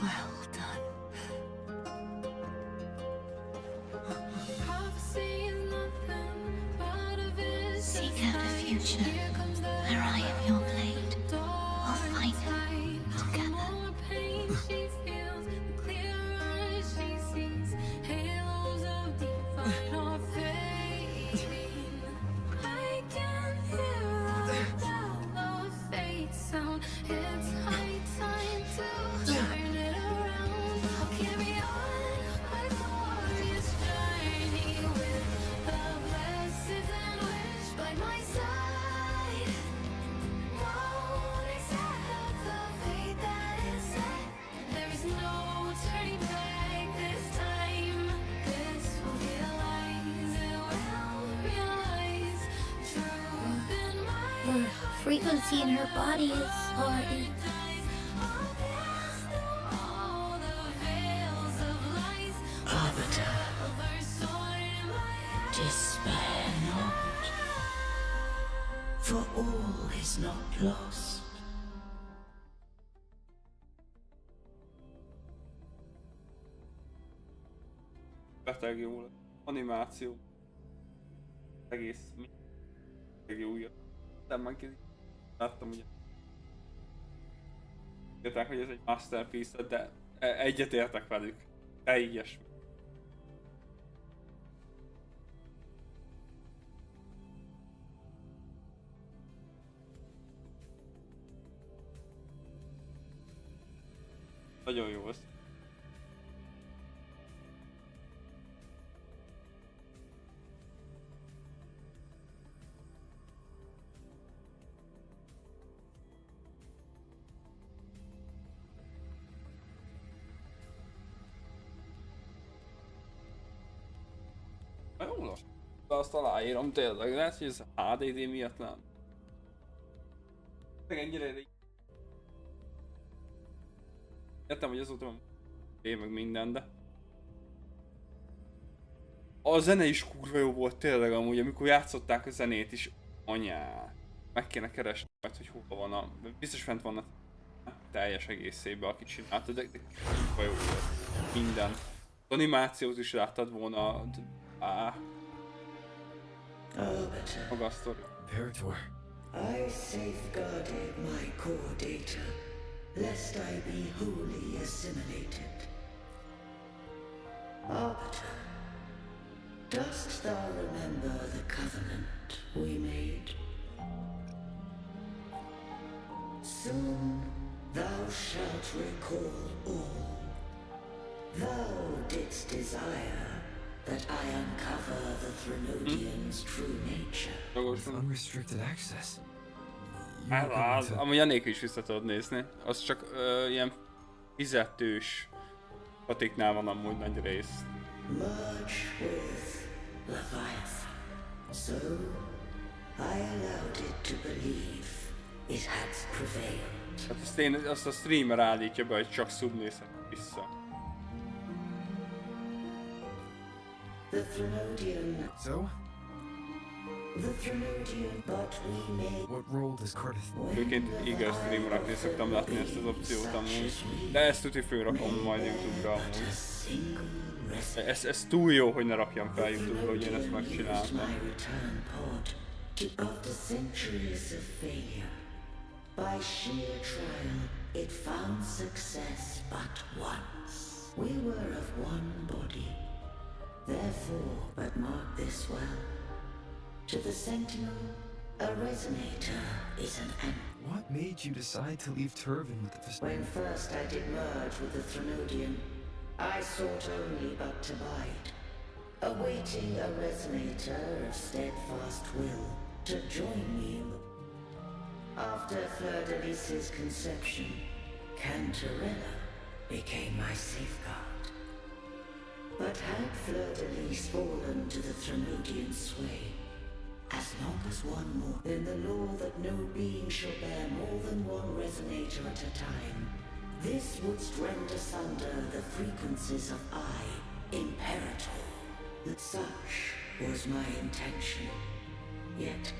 [SPEAKER 3] Well done. Seek out the future, where I am your blade. We'll fight it together.
[SPEAKER 6] The frequency in her body is already...
[SPEAKER 4] Arbiter, despair not, for all is not lost.
[SPEAKER 1] Beteg jó lett. Animáció. Egész jó jött. Nem meg láttam ugye. Jöttek, hogy ez egy masterpiece, de egyetértek velük. Teljes. Nagyon jó ez. Jó lesz. De azt aláírom tényleg, lehet, hogy ez HDD miatt nem. Meg ennyire értem, hogy azóta meg minden, de... A zene is kurva jó volt tényleg amúgy, amikor játszották a zenét is. Anyá. Meg kéne keresni majd, hogy hova van a... Biztos fent van a teljes egészében, aki csinálta, de kurva jó volt. Minden. Az animációt is láttad volna. Maga a sztori.
[SPEAKER 2] Imperator.
[SPEAKER 4] I safeguarded my core data, lest I be wholly assimilated. Arbiter, dost thou remember the covenant we made? Soon thou shalt recall all. Thou didst desire that I uncover the Threnodian's true nature.
[SPEAKER 2] With unrestricted access. You
[SPEAKER 1] Hát
[SPEAKER 2] were going
[SPEAKER 1] az,
[SPEAKER 2] to...
[SPEAKER 1] amúgy ennél is vissza tudod nézni. Az csak ilyen fizetős patiknál van amúgy nagy rész.
[SPEAKER 4] Merge with Leviathan. So, I allowed it to believe it had prevailed.
[SPEAKER 1] Hát azt a streamer állítja be, hogy csak sub nézhet vissza.
[SPEAKER 4] The Threnodian...
[SPEAKER 2] So?
[SPEAKER 4] The Threnodian, but we made...
[SPEAKER 2] What role does Cardiff...
[SPEAKER 1] Főként igaz streamereknél szoktam látni ezt az opciót amúgy. De ezt tuti fölrakom majd YouTube-ra amúgy. Ez túl jó, hogy ne rakjam fel YouTube-ra, hogy én ezt megcsináltam.
[SPEAKER 4] After centuries of failure, by sheer trial, it found success but once. We were of one body. Therefore, but mark this well, to the Sentinel, a resonator is an animal.
[SPEAKER 2] What made you decide to leave Turvin with the...
[SPEAKER 4] When first I did merge with the Threnodian, I sought only but to bide, awaiting a resonator of steadfast will to join me in the... After Fleur-de-Lis's conception, Cantarella became my safeguard. But had Fleur-de-Lis fallen to the Threnodian sway, as long as one more, in the law that no being shall bear more than one resonator at a time, this would rend asunder the frequencies of I, Imperator. That such was my intention. Yet,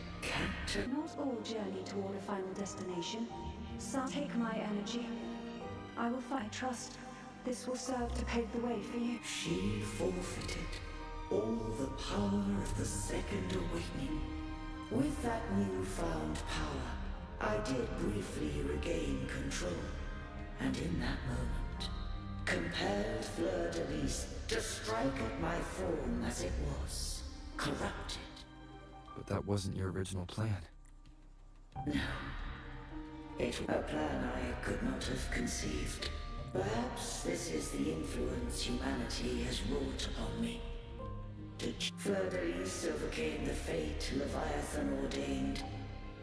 [SPEAKER 8] Not all journey toward a final destination. Some take my energy. I will find trust. This will serve to pave the way for you.
[SPEAKER 4] She forfeited all the power of the Second Awakening. With that newfound power, I did briefly regain control, and in that moment, compelled Fleur-de-Lis to strike at my form as it was, corrupted.
[SPEAKER 2] But that wasn't your original plan.
[SPEAKER 4] No. It was a plan I could not have conceived. Perhaps this is the influence humanity has wrought upon me. Fleur-de-Lis overcame the fate Leviathan ordained,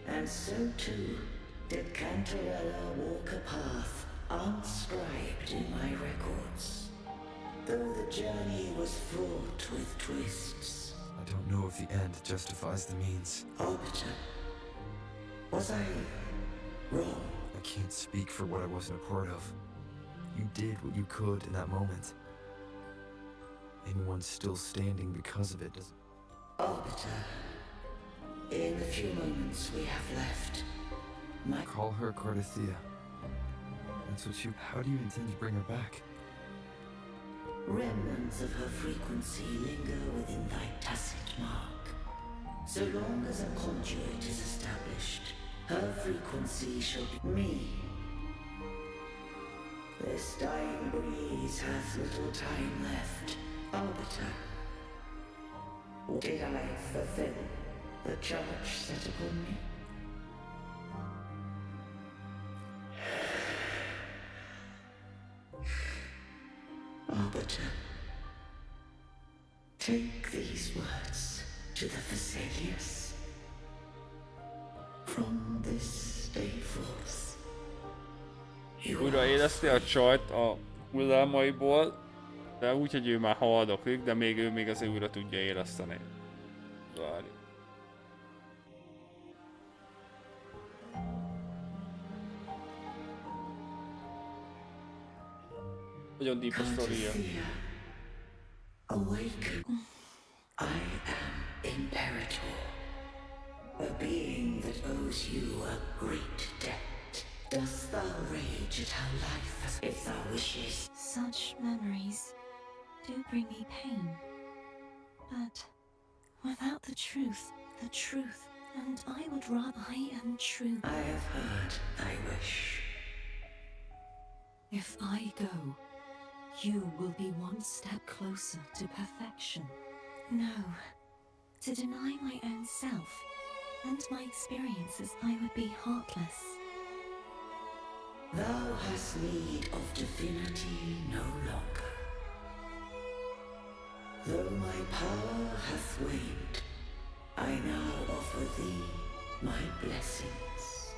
[SPEAKER 4] and so too did Cantarella walk a path unscribed in my records. Though the journey was fraught with twists.
[SPEAKER 2] I don't know if the end justifies the means.
[SPEAKER 4] Arbiter, was I wrong?
[SPEAKER 2] I can't speak for what I wasn't a part of. You did what you could in that moment. Anyone still standing because of it doesn't...
[SPEAKER 4] Arbiter, in the few moments we have left,
[SPEAKER 2] Call her Cardithea. That's what you... How do you intend to bring her back?
[SPEAKER 4] remnants of her frequency linger within thy tacit mark. So long as a conduit is established, her frequency shall be me. This dying breeze hath little time left, Arbiter. Did I fulfill the charge set upon me? Arbiter, take these words to the Vesalius. From this day forth, you
[SPEAKER 1] Újraéleszti a csajt a hullámaiból, de úgy, hogy ő már haldoklik, de ő még azért újra tudja éleszteni. Várj. Nagyon deep a sztoria.
[SPEAKER 4] Awaken. I am Imperator, a being that owes you a great debt. Dost thou rage at how life has, if thou wishes?
[SPEAKER 3] Such memories do bring me pain. But without the truth, and I would rather I am true.
[SPEAKER 4] I have heard thy wish.
[SPEAKER 3] If I go, you will be one step closer to perfection. No, to deny my own self and my experiences, I would be heartless.
[SPEAKER 4] Thou hast need of divinity no longer. Though my power hath waned, I now offer thee my blessings.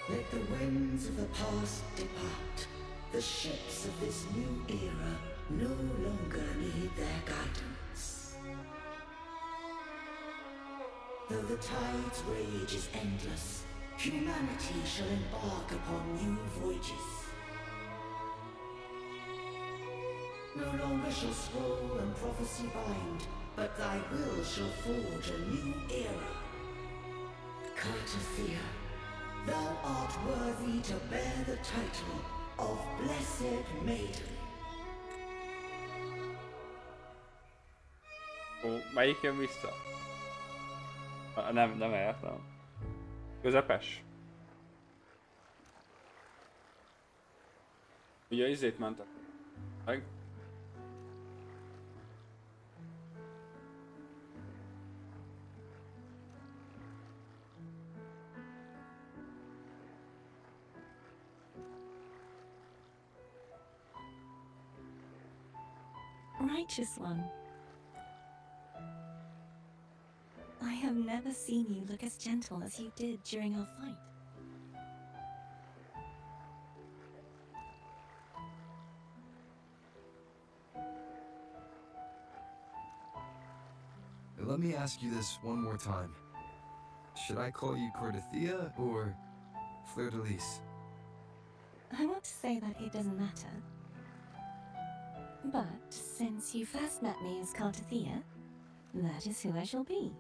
[SPEAKER 4] Let the winds of the past depart. The ships of this new era no longer need their guidance. Though the tide's rage is endless, humanity shall embark upon new voyages. No longer shall scroll and prophecy bind, but thy will shall forge a new era. Cartothea, thou art worthy to bear the title of Blessed Maiden.
[SPEAKER 1] Ó, melyik jön vissza? Nem értem. Közepes? Ugye izét mentek meg.
[SPEAKER 3] Righteous one. I have never seen you look as gentle as you did during our fight.
[SPEAKER 2] Let me ask you this one more time. Should I call you Cartothea or Fleur de Lis?
[SPEAKER 3] I want to say that it doesn't matter. But since you first met me as Cartothea, that is who I shall be.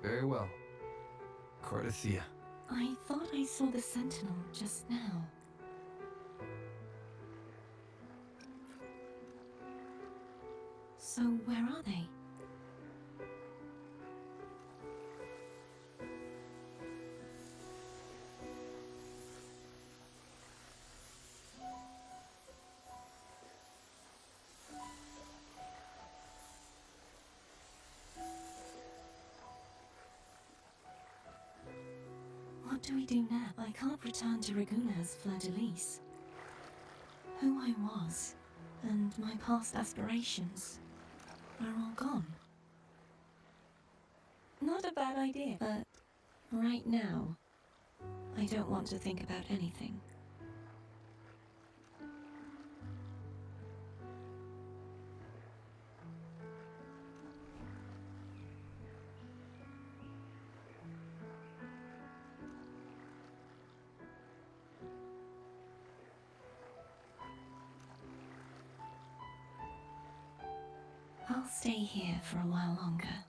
[SPEAKER 2] Very well. Cartothea.
[SPEAKER 3] I thought I saw the Sentinel just now. So where are they? What do we do now? I can't return to Reguna as Fleur de Lis. Who I was, and my past aspirations, are all gone. Not a bad idea, but right now, I don't want to think about anything. I'll stay here for a while longer.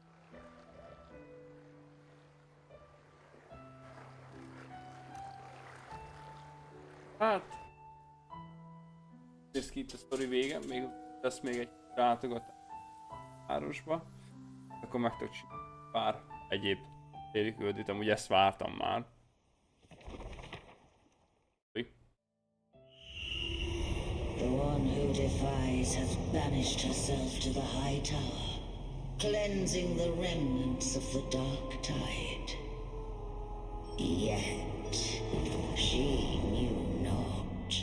[SPEAKER 1] Hát... Nézd ki itt a sztori vége, még lesz még egy látogatás városba. Akkor meg tudod csinálni pár egyéb téli küldőt, amúgy ezt vártam már.
[SPEAKER 4] The one who defies has banished herself to the high tower, cleansing the remnants of the dark tide. Yet she knew not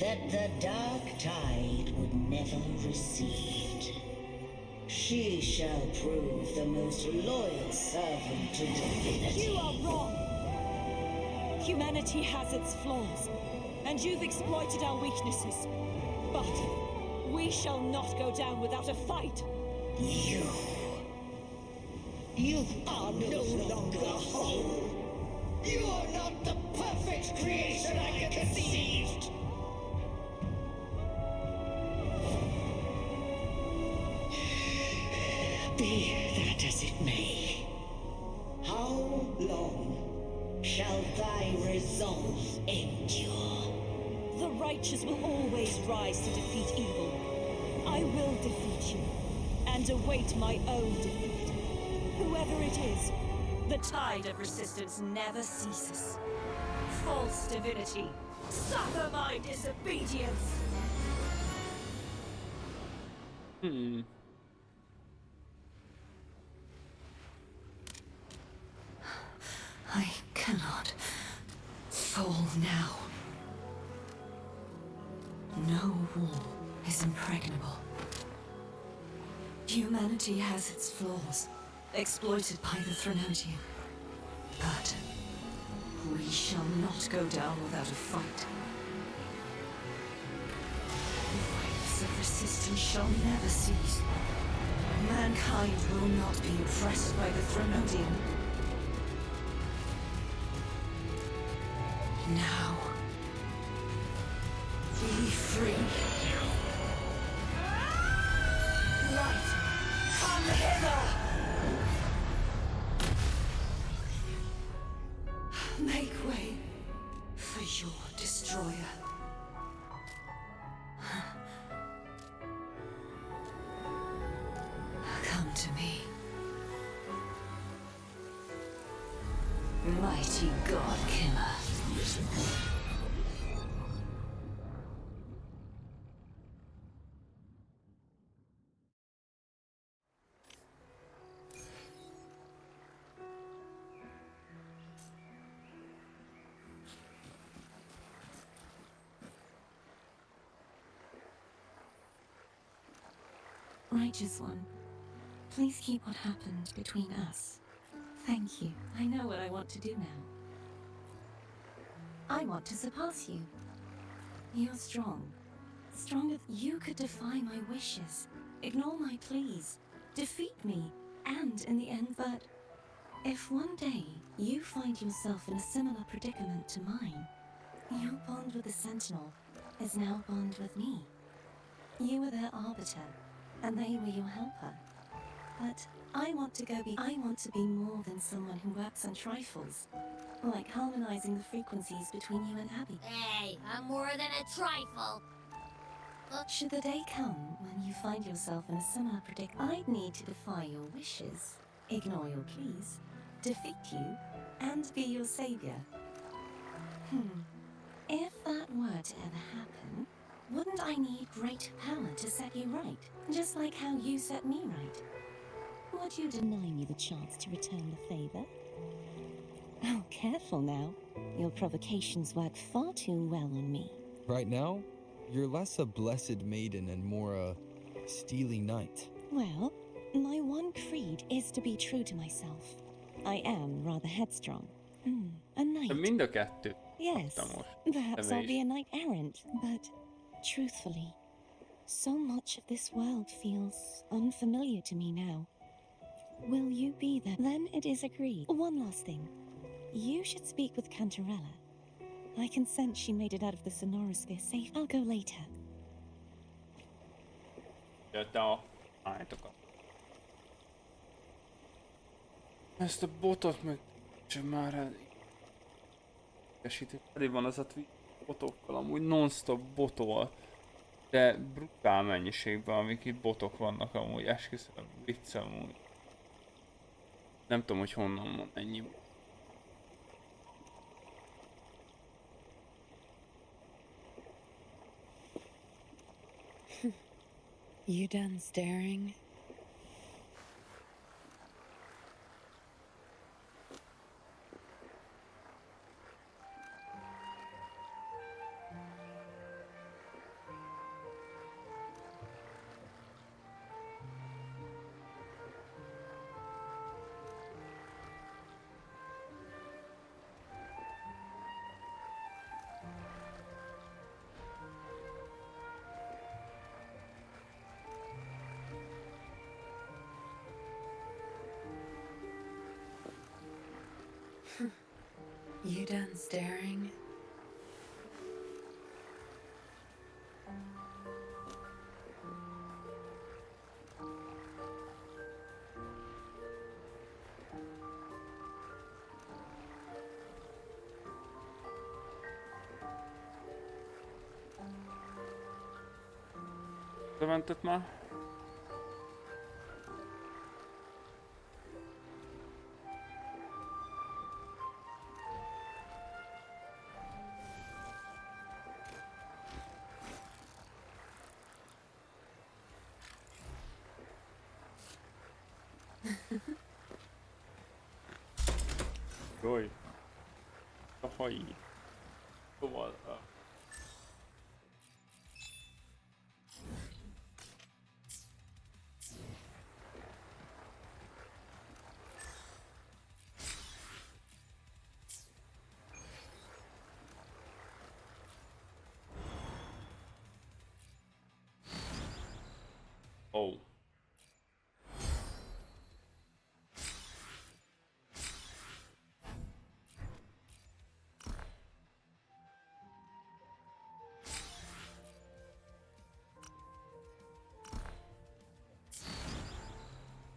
[SPEAKER 4] that the dark tide would never recede. She shall prove the most loyal servant to divinity.
[SPEAKER 5] You are wrong! Humanity has its flaws, and you've exploited our weaknesses. But we shall not go down without a fight.
[SPEAKER 4] You are no longer whole. You are not the perfect creation I conceived. Be that as it may, how long shall thy resolve endure?
[SPEAKER 5] The righteous will always rise to defeat evil. I will defeat you, and await my own defeat. Whoever it is, the tide of resistance never ceases. False divinity, suffer my disobedience! I cannot fall now. No wall is impregnable. Humanity has its flaws, exploited by the Threnodian. But we shall not go down without a fight. Waves of resistance shall never cease. Mankind will not be oppressed by the Threnodian. Now, be free. Light, come hither! Make way for your destroyer. Come to me. Mighty God Killer.
[SPEAKER 3] Righteous One, please keep what happened between us. Thank you. I know what I want to do now. I want to surpass you. You're strong. Stronger. You could defy my wishes, ignore my pleas, defeat me, and in the end, but if one day you find yourself in a similar predicament to mine, your bond with the Sentinel is now bond with me. You were their arbiter, and they were your helper. But I want to be more than someone who works on trifles, like harmonizing the frequencies between you and Abby.
[SPEAKER 6] Hey, I'm more than a trifle.
[SPEAKER 3] Should the day come when you find yourself in a similar predicament, I'd need to defy your wishes, ignore your pleas, defeat you, and be your savior. If that were to ever happen, wouldn't I need great power to set you right, just like how you set me right? Would you deny me the chance to return the favor? Oh, careful now. Your provocations work far too well on me.
[SPEAKER 9] Right now, you're less a blessed maiden and more a steely knight.
[SPEAKER 3] Well, my one creed is to be true to myself. I am rather headstrong. A knight.
[SPEAKER 1] Mind a kettő.
[SPEAKER 3] Yes,
[SPEAKER 1] Kaptam most.
[SPEAKER 3] perhaps
[SPEAKER 1] Te
[SPEAKER 3] I'll
[SPEAKER 1] is.
[SPEAKER 3] be a knight errant, but truthfully, so much of this world feels unfamiliar to me now. Will you be there? Then it is agreed. One last thing. You should speak with Cantarella. I can sense she made it out of the Sonorosphere safe. I'll go later.
[SPEAKER 1] Te a álltokat. Ezt a botot meg... Csak már el... Elég van az a botokkal, amúgy non-stop botol. De brutál mennyiségben, amik itt botok vannak amúgy, esküszöm, vicc amúgy. Nem tudom, hogy honnan van ennyi.
[SPEAKER 8] You done staring? You done staring?
[SPEAKER 1] Bementett már? Jaj. A haj. Szóval...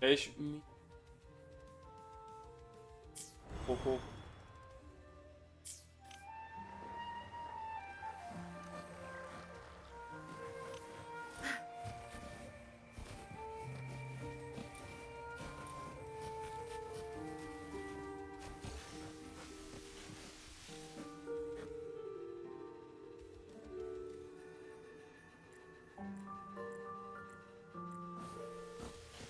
[SPEAKER 1] És mi? Hoho.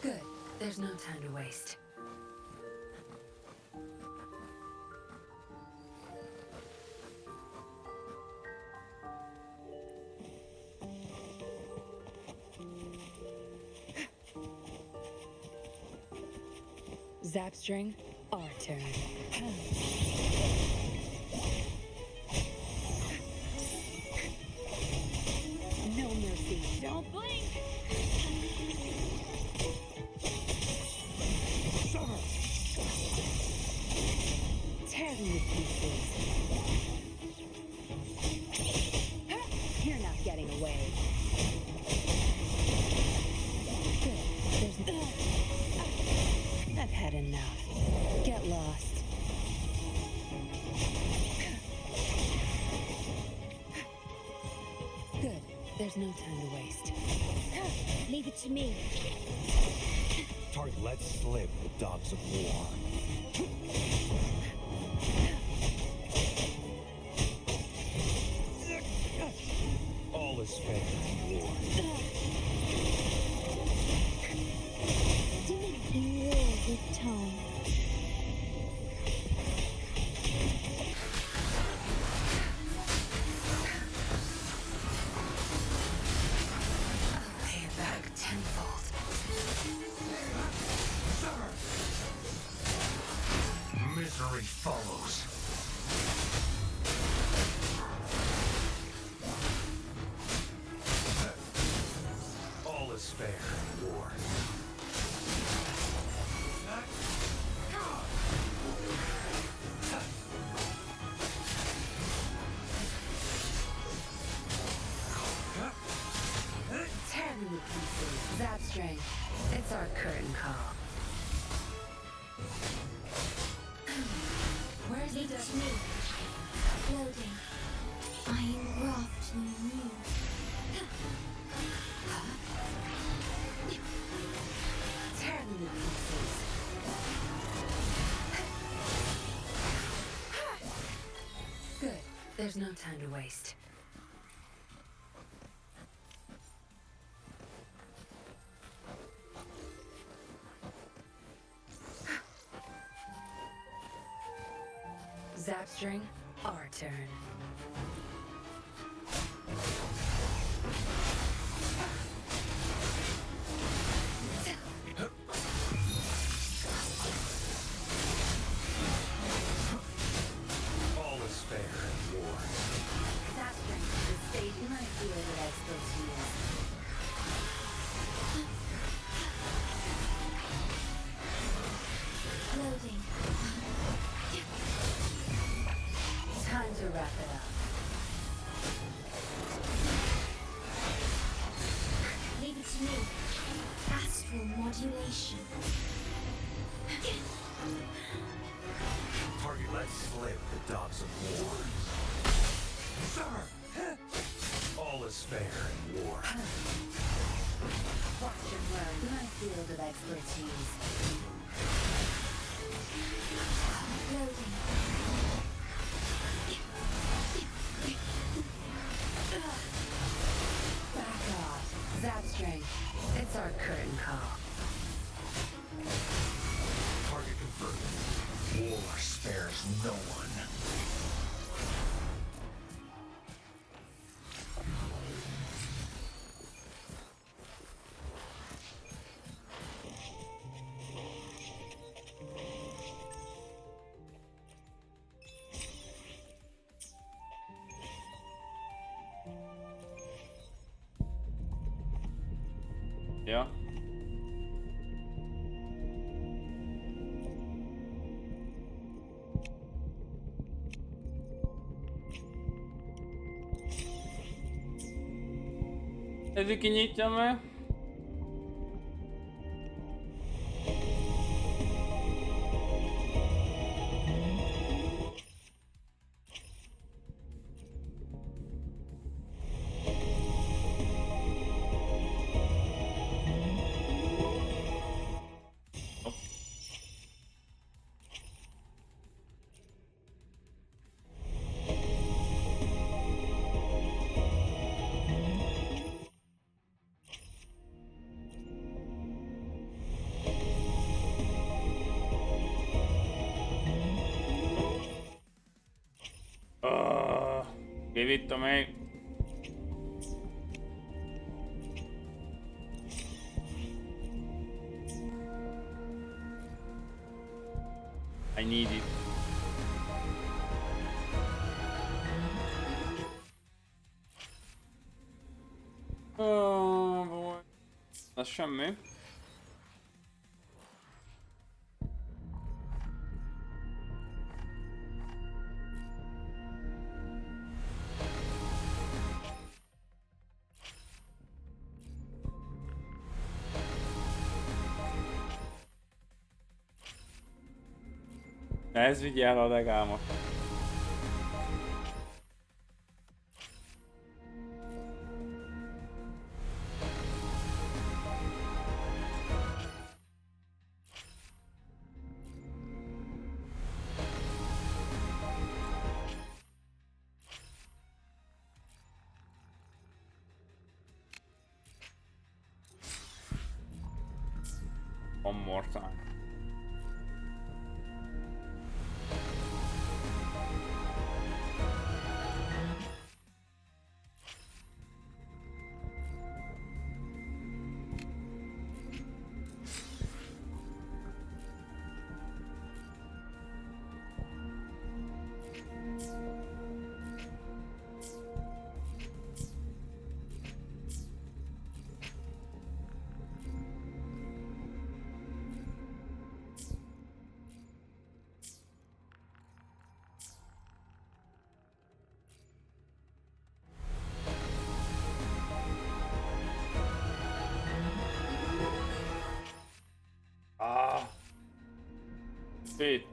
[SPEAKER 10] Good. There's no time to waste.
[SPEAKER 5] Zapstring, our turn. No mercy. Don't blink! Tear them to pieces. You're not getting away. Good. I've had enough. Get lost. Good. There's no time to waste. Leave it to me.
[SPEAKER 11] Target let slip the dogs of war. All is fair in war.
[SPEAKER 5] Divinity rules with time.
[SPEAKER 10] I'll pay it back tenfold.
[SPEAKER 11] Misery follows. All is fair in war.
[SPEAKER 10] Tear them to pieces. Zapstring. It's our curtain call. Where's
[SPEAKER 3] Leave
[SPEAKER 10] the
[SPEAKER 3] it to me. Loading. I engraft you new.
[SPEAKER 10] Tear them to pieces. Good. There's no time to waste. Zapstring, our turn.
[SPEAKER 11] All is fair in war.
[SPEAKER 10] Zapstring, the stage in my field of expertise.
[SPEAKER 3] Loading.
[SPEAKER 10] Time to wrap it up.
[SPEAKER 3] Leave it to me. Astral modulation.
[SPEAKER 11] Target let slip the dogs of war. All is fair in war.
[SPEAKER 10] Watch your work in my field of expertise.
[SPEAKER 3] Loading.
[SPEAKER 10] Back off. Zapstring, it's our curtain call.
[SPEAKER 11] Target confirmed. War spares no one.
[SPEAKER 1] Ja. Ezzel kinyitja meg. Give it to me. I need it. Oh, az semmi. Ez vigye el a legámat. One more time. Ah. Sweet.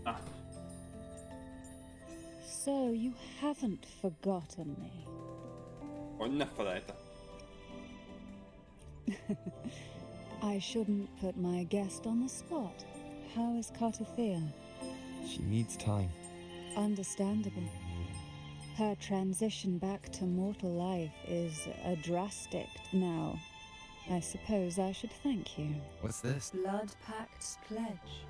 [SPEAKER 1] Ah.
[SPEAKER 8] So you haven't forgotten me.
[SPEAKER 1] Hogy ne felejte.
[SPEAKER 8] I shouldn't put my guest on the spot. How is Cartathea?
[SPEAKER 9] She needs time.
[SPEAKER 8] Understandable. Her transition back to mortal life is a drastic now. I suppose I should thank you.
[SPEAKER 2] What's this?
[SPEAKER 8] Blood Pact's pledge.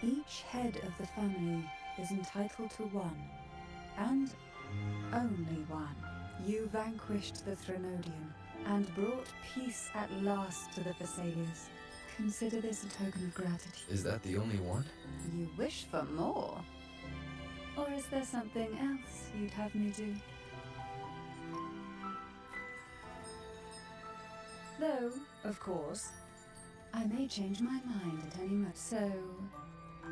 [SPEAKER 8] Each head of the family is entitled to one, and only one. You vanquished the Threnodian and brought peace at last to the Thessalians. Consider this a token of gratitude.
[SPEAKER 2] Is that the only one?
[SPEAKER 8] You wish for more? Or is there something else you'd have me do? Though, of course, I may change my mind at any moment. So,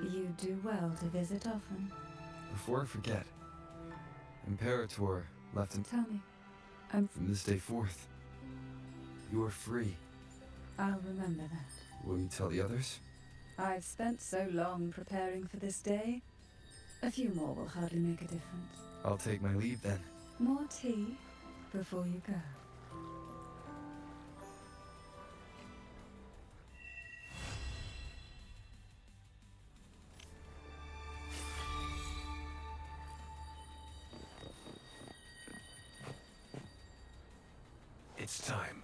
[SPEAKER 8] you do well to visit often.
[SPEAKER 2] Before I forget, Imperator left him.
[SPEAKER 8] Tell me.
[SPEAKER 2] From this day forth, you are free.
[SPEAKER 8] I'll remember that.
[SPEAKER 2] Will you tell the others?
[SPEAKER 8] I've spent so long preparing for this day. A few more will hardly make a difference.
[SPEAKER 2] I'll take my leave then.
[SPEAKER 8] More tea before you go.
[SPEAKER 11] It's time.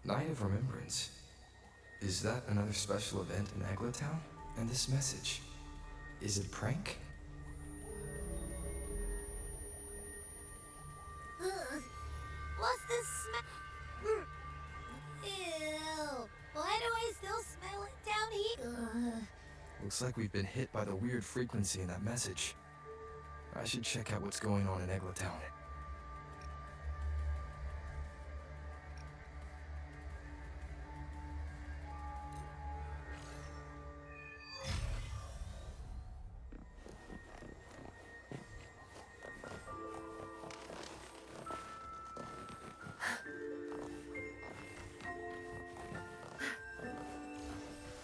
[SPEAKER 2] Night of Remembrance. Is that another special event in Eglatown? And this message, is it a prank?
[SPEAKER 6] What's this smell? Ew. Why do I still smell it down here?
[SPEAKER 2] Looks like we've been hit by the weird frequency in that message. I should check out what's going on in Eglatown.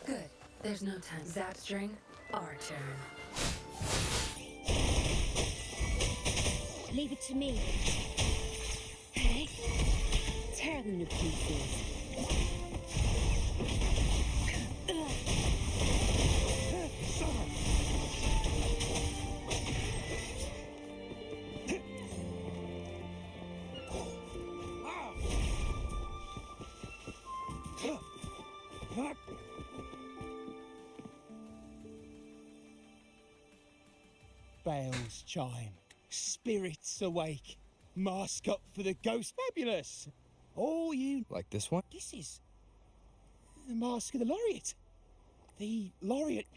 [SPEAKER 10] Good. There's no time. Zapstring, our turn.
[SPEAKER 12] Leave it to me. Okay? Tear them to pieces.
[SPEAKER 13] Bells chime, spirits awake, mask up for the ghost. Fabulous! Oh, you...
[SPEAKER 9] Like this one?
[SPEAKER 13] This is the mask of the laureate. The laureate...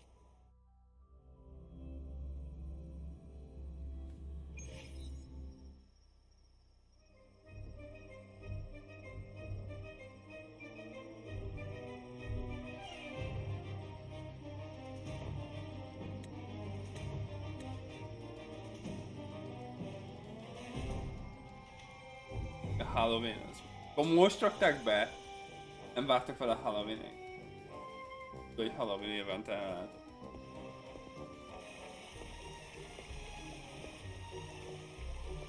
[SPEAKER 1] Halloween az. Akkor most rakták be? Nem vártak fel a Halloween-ig? Hogy Halloween évente elállt.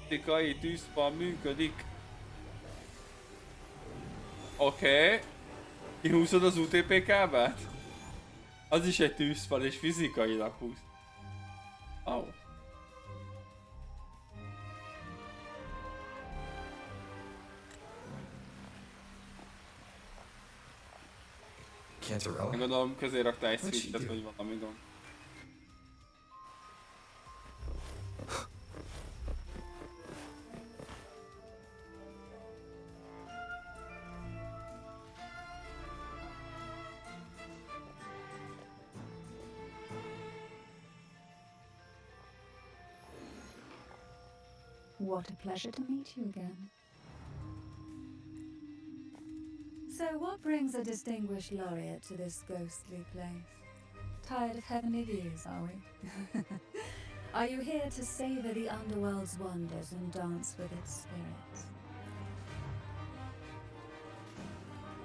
[SPEAKER 1] Tikai tűzfal működik. Oké. Kihúzod az UTP kábelt? Az is egy tűzfal és fizikailag húz. Oh. Gondolom közé raktál egy switchet, vagy valami gond.
[SPEAKER 8] What a pleasure to meet you again. So what brings a distinguished laureate to this ghostly place? Tired of heavenly views, are we? Are you here to savor the underworld's wonders and dance with its spirits?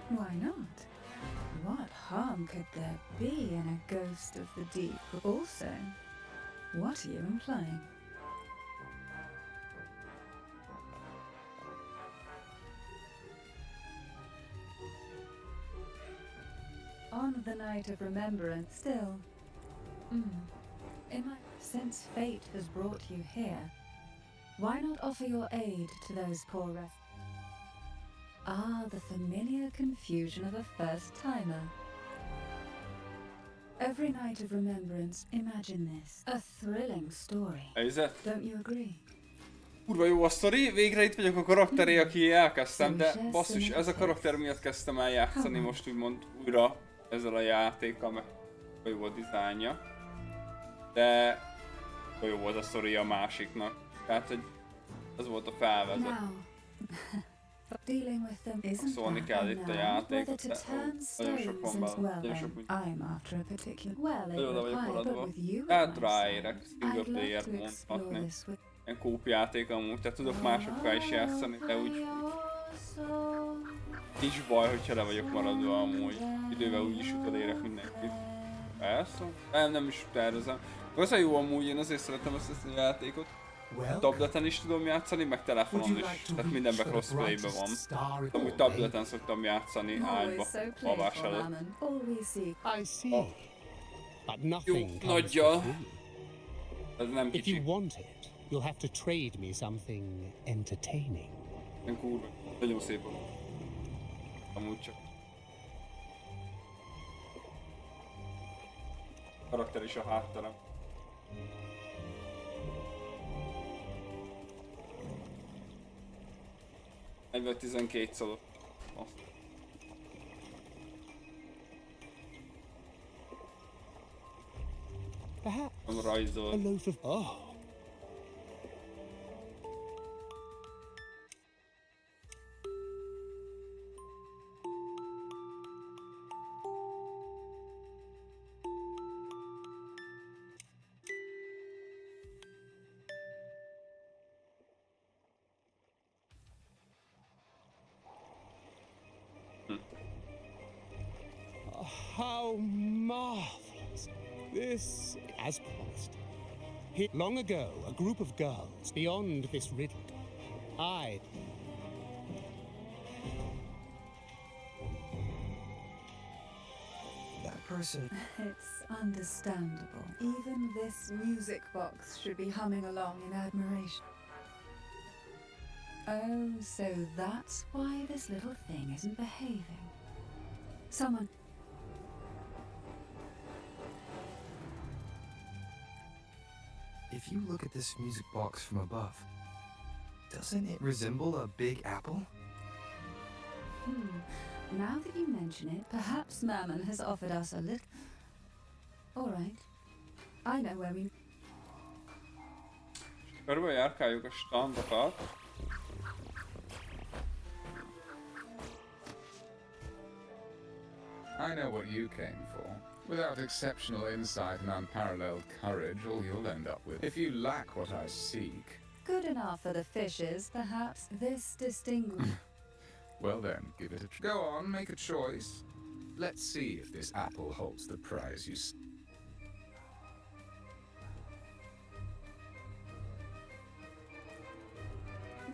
[SPEAKER 8] Why not? What harm could there be in a ghost of the deep? Also, what are you implying? On the night of remembrance, still. Since fate has brought you here, why not offer your aid to those poor the familiar confusion of a first-timer. Every night of remembrance, imagine this. A thrilling story. Don't you agree?
[SPEAKER 1] Kurva jó a sztori, végre itt vagyok a karakteré, aki elkezdtem, de basszus, ez a karakter miatt kezdtem el játszani most úgymond újra ezzel a játékkal, meg jó a dizájnja. De jó volt a sztori a másiknak, tehát hogy ez volt a felvezet.
[SPEAKER 8] Dealing with them isn't
[SPEAKER 1] Szólni
[SPEAKER 8] half
[SPEAKER 1] kell itt a
[SPEAKER 8] enough.
[SPEAKER 1] játék.
[SPEAKER 8] Whether to turn
[SPEAKER 1] Nagyon sok van
[SPEAKER 8] stones
[SPEAKER 1] benne.
[SPEAKER 8] well
[SPEAKER 1] Nagyon
[SPEAKER 8] then,
[SPEAKER 1] sok úgy.
[SPEAKER 8] I'm after a particular well it
[SPEAKER 1] Nagyon le vagyok
[SPEAKER 8] required, but
[SPEAKER 1] maradva.
[SPEAKER 8] with you at
[SPEAKER 1] Hát
[SPEAKER 8] my
[SPEAKER 1] ráérek,
[SPEAKER 8] side,
[SPEAKER 1] single
[SPEAKER 8] I'd love
[SPEAKER 1] player
[SPEAKER 8] to explore
[SPEAKER 1] mondhatni.
[SPEAKER 8] this with
[SPEAKER 1] Ilyen kópjáték amúgy, tehát tudok másokkal is játszani, de úgy nincs baj, hogyha le vagyok maradva amúgy. Idővel úgyis utolérek mindenkit. Persze? Nem is tervezem. Az a jó amúgy, én azért szeretem ezt a játékot. Tableten is tudom játszani, meg telefonon is. Tehát mindenben crossplay-ben van. Amúgy tableten szoktam játszani ágyba, alvás előtt.
[SPEAKER 13] I see. But
[SPEAKER 1] Jó,
[SPEAKER 13] nothing comes for
[SPEAKER 1] nagyjal.
[SPEAKER 13] free.
[SPEAKER 1] Ez nem
[SPEAKER 13] If you
[SPEAKER 1] kicsi.
[SPEAKER 13] want it, you'll have to trade me something entertaining.
[SPEAKER 1] Nem kurva. Nagyon szép van. Amúgy csak. Karakter is a hátterem. Egyből 12 szalott.
[SPEAKER 13] Perhaps
[SPEAKER 1] Van
[SPEAKER 13] a
[SPEAKER 1] rajzol.
[SPEAKER 13] loaf of... Oh. How marvelous. This, as promised. Long ago, a group of girls beyond this riddle.
[SPEAKER 2] That person.
[SPEAKER 8] It's understandable. Even this music box should be humming along in admiration. Oh, so that's why this little thing isn't behaving. Someone...
[SPEAKER 2] If you look at this music box from above, doesn't it resemble a big apple?
[SPEAKER 8] Now that you mention it, perhaps Mammon has offered us a little... All right. I know where we...
[SPEAKER 1] Körbe járkáljuk a standokat.
[SPEAKER 14] I know what you came for. Without exceptional insight and unparalleled courage, all you'll end up with. If you lack what I seek,
[SPEAKER 8] Good enough for the fishes, perhaps this distinguished...
[SPEAKER 14] well then, give it a try. Go on, make a choice. Let's see if this apple holds the prize you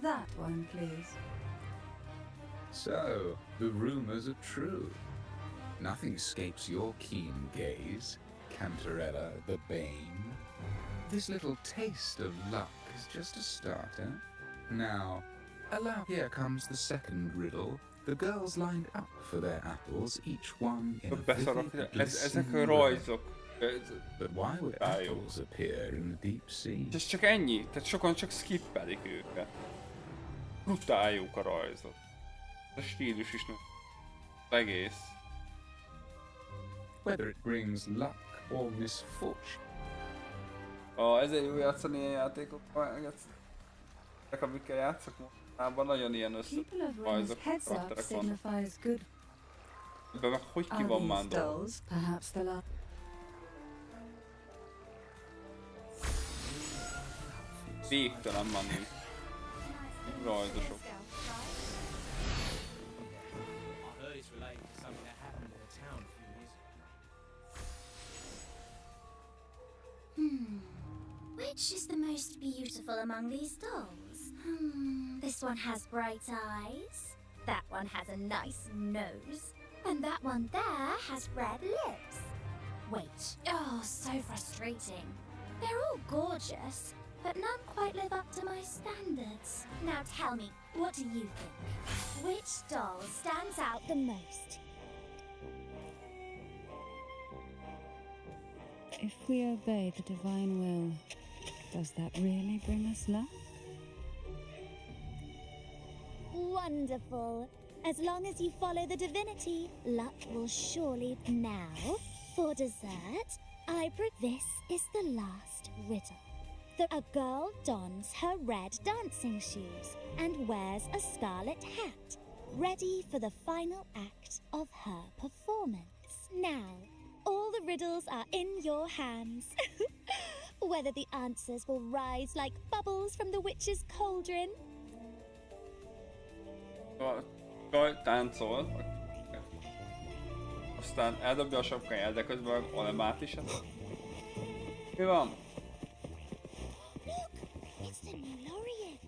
[SPEAKER 8] That one, please.
[SPEAKER 14] So, the rumors are true. Nothing escapes your keen gaze, Cantarella the Bane. This little taste of luck is just a starter. Now, here comes the second riddle. The girls lined up for their apples, each one in a
[SPEAKER 1] Beszarok,
[SPEAKER 14] vivid,
[SPEAKER 1] ezek
[SPEAKER 14] glistening
[SPEAKER 1] a
[SPEAKER 14] red.
[SPEAKER 1] rajzok.
[SPEAKER 14] But why would
[SPEAKER 1] Brutál jó.
[SPEAKER 14] apples appear in the deep sea?
[SPEAKER 1] Ez csak ennyi, tehát sokan csak skippelik őket. Brutál jók a rajzok. A stílus is az egész.
[SPEAKER 14] Whether it brings luck or misfortune.
[SPEAKER 1] Ezért jó játszani ilyen játékokkal, ezek amikkel játszok mostában nagyon ilyen
[SPEAKER 8] People of Ring's
[SPEAKER 1] rajzok,
[SPEAKER 8] heads up
[SPEAKER 1] karakterek vannak.
[SPEAKER 8] signifies good.
[SPEAKER 1] Ebben meg hogy ki
[SPEAKER 8] Are
[SPEAKER 1] van
[SPEAKER 8] these
[SPEAKER 1] már dolog?
[SPEAKER 8] dolls perhaps the last?
[SPEAKER 1] Végtelen menő. Rajzosok.
[SPEAKER 6] Which is the most beautiful among these dolls? This one has bright eyes. That one has a nice nose. And that one there has red lips. Wait, oh, so frustrating. They're all gorgeous, but none quite live up to my standards. Now tell me, what do you think? Which doll stands out the most?
[SPEAKER 8] If we obey the divine will, does that really bring us luck?
[SPEAKER 6] Wonderful. As long as you follow the divinity, luck will surely... Now, for dessert, this is the last riddle. A girl dons her red dancing shoes and wears a scarlet hat, ready for the final act of her performance. Now, all the riddles are in your hands. Whether the answers will rise like bubbles from the witch's cauldron.
[SPEAKER 1] Jaj, táncol. Aztán eldobja a sapkáját, de közben a alemát is. Mi van?
[SPEAKER 6] Look, it's the new laureate.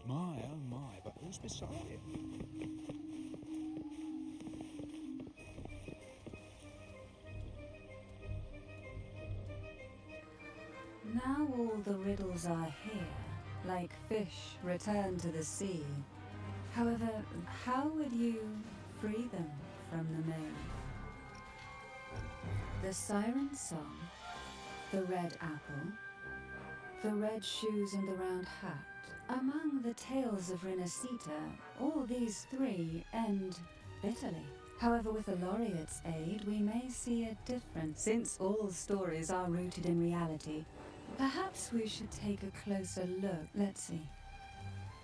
[SPEAKER 13] My, oh my, but who's beside him?
[SPEAKER 8] Now all the riddles are here, like fish return to the sea. However, how would you free them from the main? The siren song, the red apple, the red shoes and the round hat. Among the tales of Renacita, all these three end bitterly. However, with the laureate's aid, we may see a difference. Since all stories are rooted in reality, perhaps we should take a closer look. Let's see.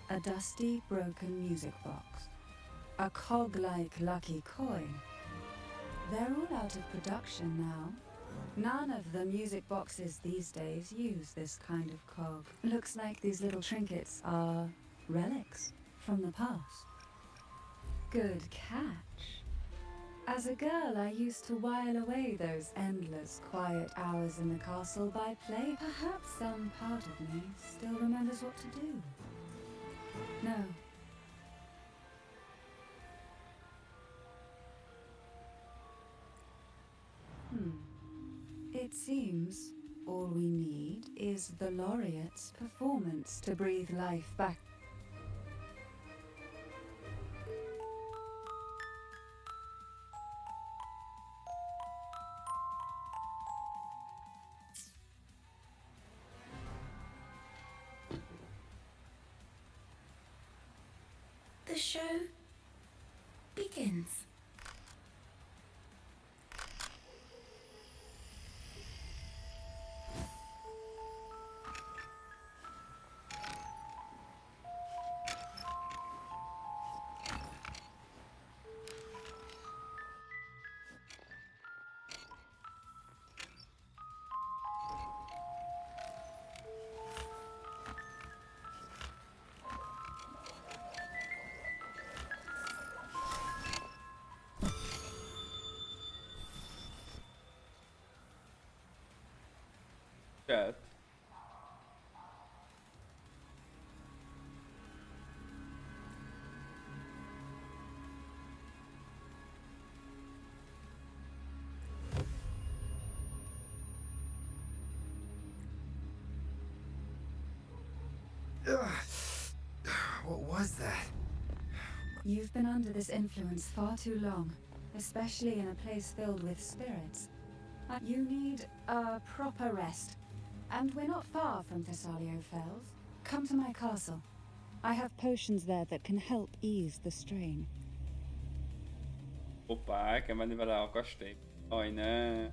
[SPEAKER 8] A dusty, broken music box. A cog-like lucky coin. They're all out of production now. None of the music boxes these days use this kind of cog. Looks like these little trinkets are relics from the past. Good catch. As a girl, I used to while away those endless, quiet hours in the castle by play. Perhaps some part of me still remembers what to do. No. It seems all we need is the laureate's performance to breathe life back.
[SPEAKER 3] The show begins.
[SPEAKER 1] Chat.
[SPEAKER 2] What was that?
[SPEAKER 8] You've been under this influence far too long, especially in a place filled with spirits. You need a proper rest. And we're not far from Thessalio Fells. Come to my castle. I have potions there that can help ease the strain.
[SPEAKER 1] Hoppá, el kell menni vele a kastélyba. Aj, ne.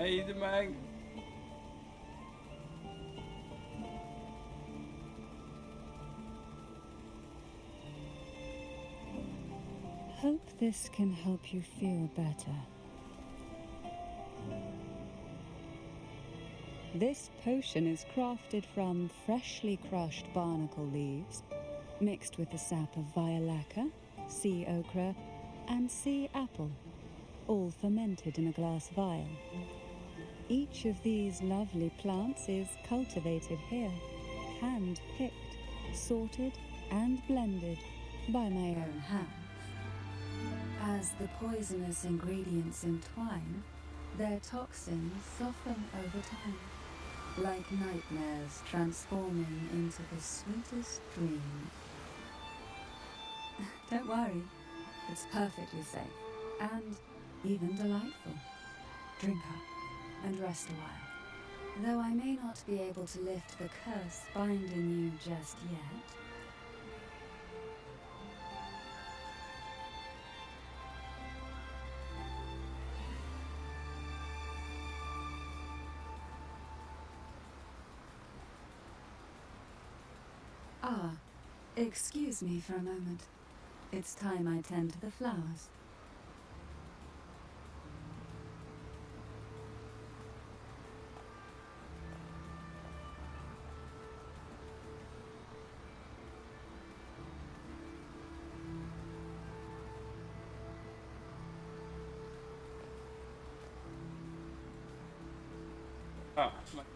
[SPEAKER 1] Idd meg!
[SPEAKER 8] Hope this can help you feel better. This potion is crafted from freshly crushed barnacle leaves, mixed with the sap of violaca, sea okra, and sea apple, all fermented in a glass vial. Each of these lovely plants is cultivated here, hand-picked, sorted, and blended by my own hands. As the poisonous ingredients entwine, their toxins soften over time. like nightmares transforming into the sweetest dreams. Don't worry, it's perfectly safe and even delightful. Drink up and rest a while. Though I may not be able to lift the curse binding you just yet. Ah, excuse me for a moment. It's time I tend to the flowers.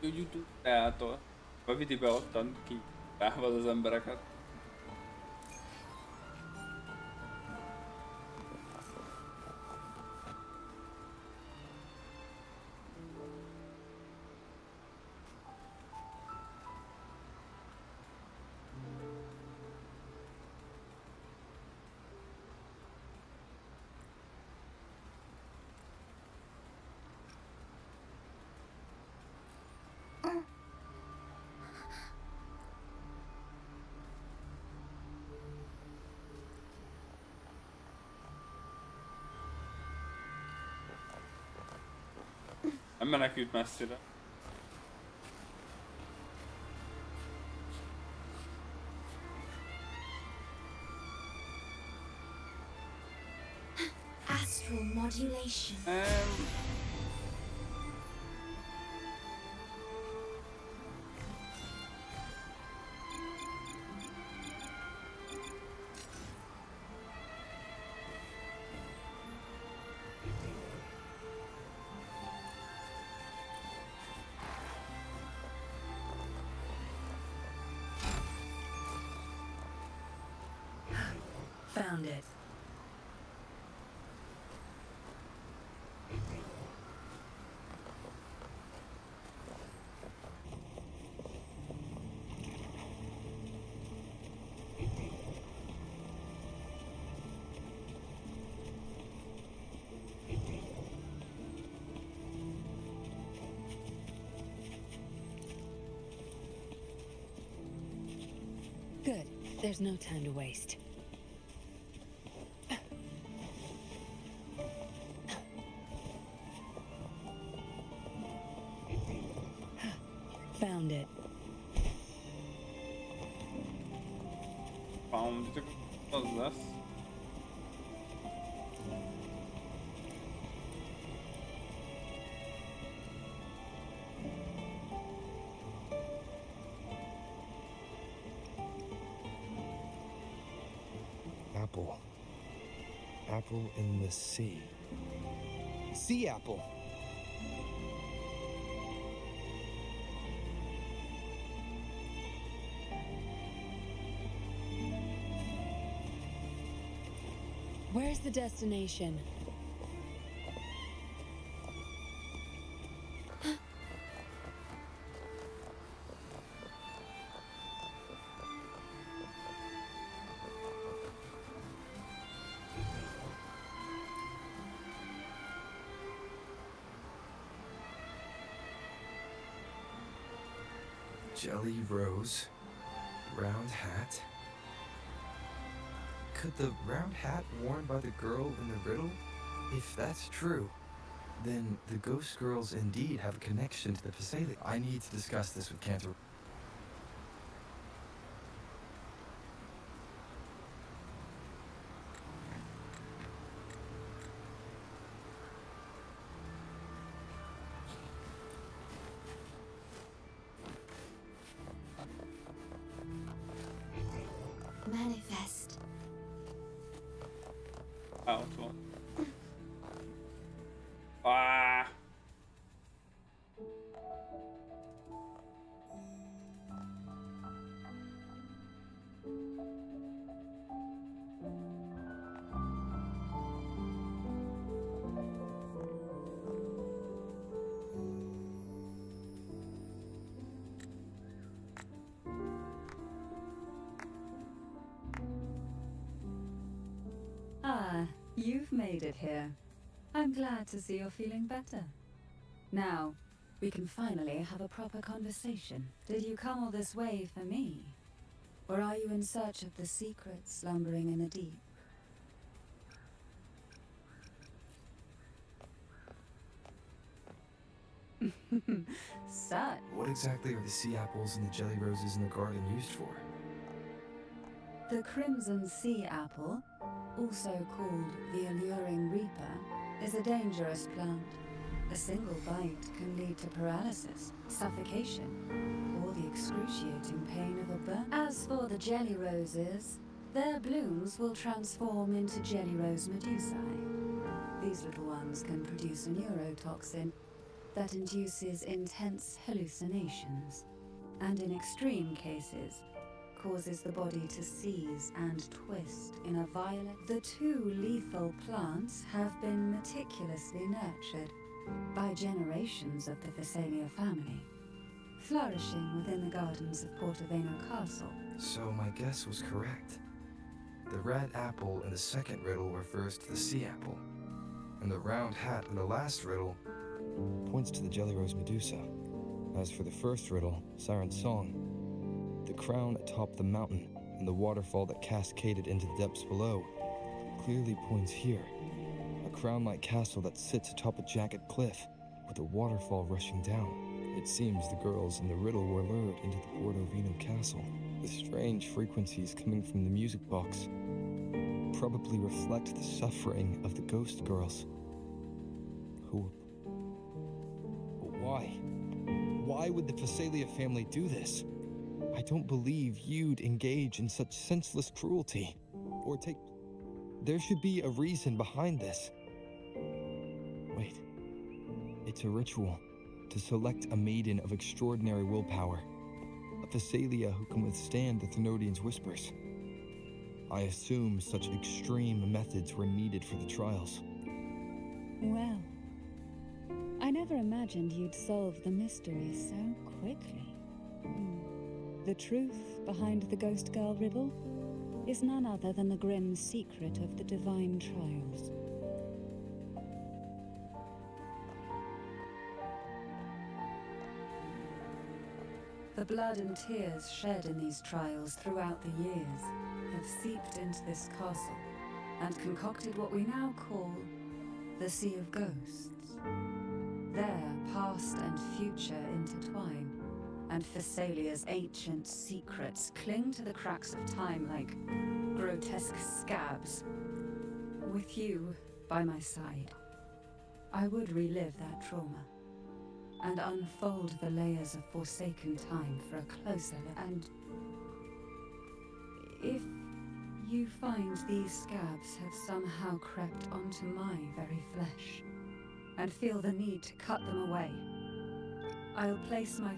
[SPEAKER 1] Meggyógyult teától. Bevidi be ottan ki távad az embereket. Nem menekült messzire.
[SPEAKER 6] Astral modulation.
[SPEAKER 10] Found it. Good. There's no time to waste. Found it.
[SPEAKER 1] Found it. Az lesz.
[SPEAKER 9] Apple. Apple in the sea. Sea apple.
[SPEAKER 10] Where's the destination?
[SPEAKER 2] Jelly rose. Round hat. Could the round hat worn by the girl in the riddle? If that's true, then the ghost girls indeed have a connection to the Passaic. I need to discuss this with Cantor.
[SPEAKER 6] Manifest.
[SPEAKER 1] Ott van. Ah!
[SPEAKER 8] Ah, you've made it here. I'm glad to see you're feeling better. Now, we can finally have a proper conversation. Did you come all this way for me? Or are you in search of the secrets slumbering in the deep? Such.
[SPEAKER 2] What exactly are the sea apples and the jelly roses in the garden used for?
[SPEAKER 8] The crimson sea apple, also called the alluring reaper, is a dangerous plant. A single bite can lead to paralysis, suffocation, or the excruciating pain of a burn. As for the jelly roses, their blooms will transform into jelly rose medusae. These little ones can produce a neurotoxin that induces intense hallucinations, and in extreme cases, causes the body to seize and twist in a violent... The two lethal plants have been meticulously nurtured by generations of the Thessalia family, flourishing within the gardens of Portoveno Castle.
[SPEAKER 2] So my guess was correct. The red apple in the second riddle refers to the sea apple, and the round hat in the last riddle
[SPEAKER 9] points to the jelly rose Medusa. As for the first riddle, Siren's song, the crown atop the mountain and the waterfall that cascaded into the depths below clearly points here. A crown-like castle that sits atop a jagged cliff with a waterfall rushing down. It seems the girls in the riddle were lured into the Portovino castle. The strange frequencies coming from the music box probably reflect the suffering of the ghost girls who were... But why? Why would the Thessalia family do this? I don't believe you'd engage in such senseless cruelty. Or take... There should be a reason behind this. Wait. It's a ritual to select a maiden of extraordinary willpower. A Thessalia who can withstand the Thenodians' whispers. I assume such extreme methods were needed for the trials.
[SPEAKER 8] Well, I never imagined you'd solve the mystery so quickly. The truth behind the Ghost Girl riddle is none other than the grim secret of the divine trials. The blood and tears shed in these trials throughout the years have seeped into this castle and concocted what we now call the Sea of Ghosts. There, past and future intertwine, and Thessalia's ancient secrets cling to the cracks of time like grotesque scabs. With you by my side, I would relive that trauma and unfold the layers of forsaken time for a closer look. And if you find these scabs have somehow crept onto my very flesh and feel the need to cut them away, I'll place my...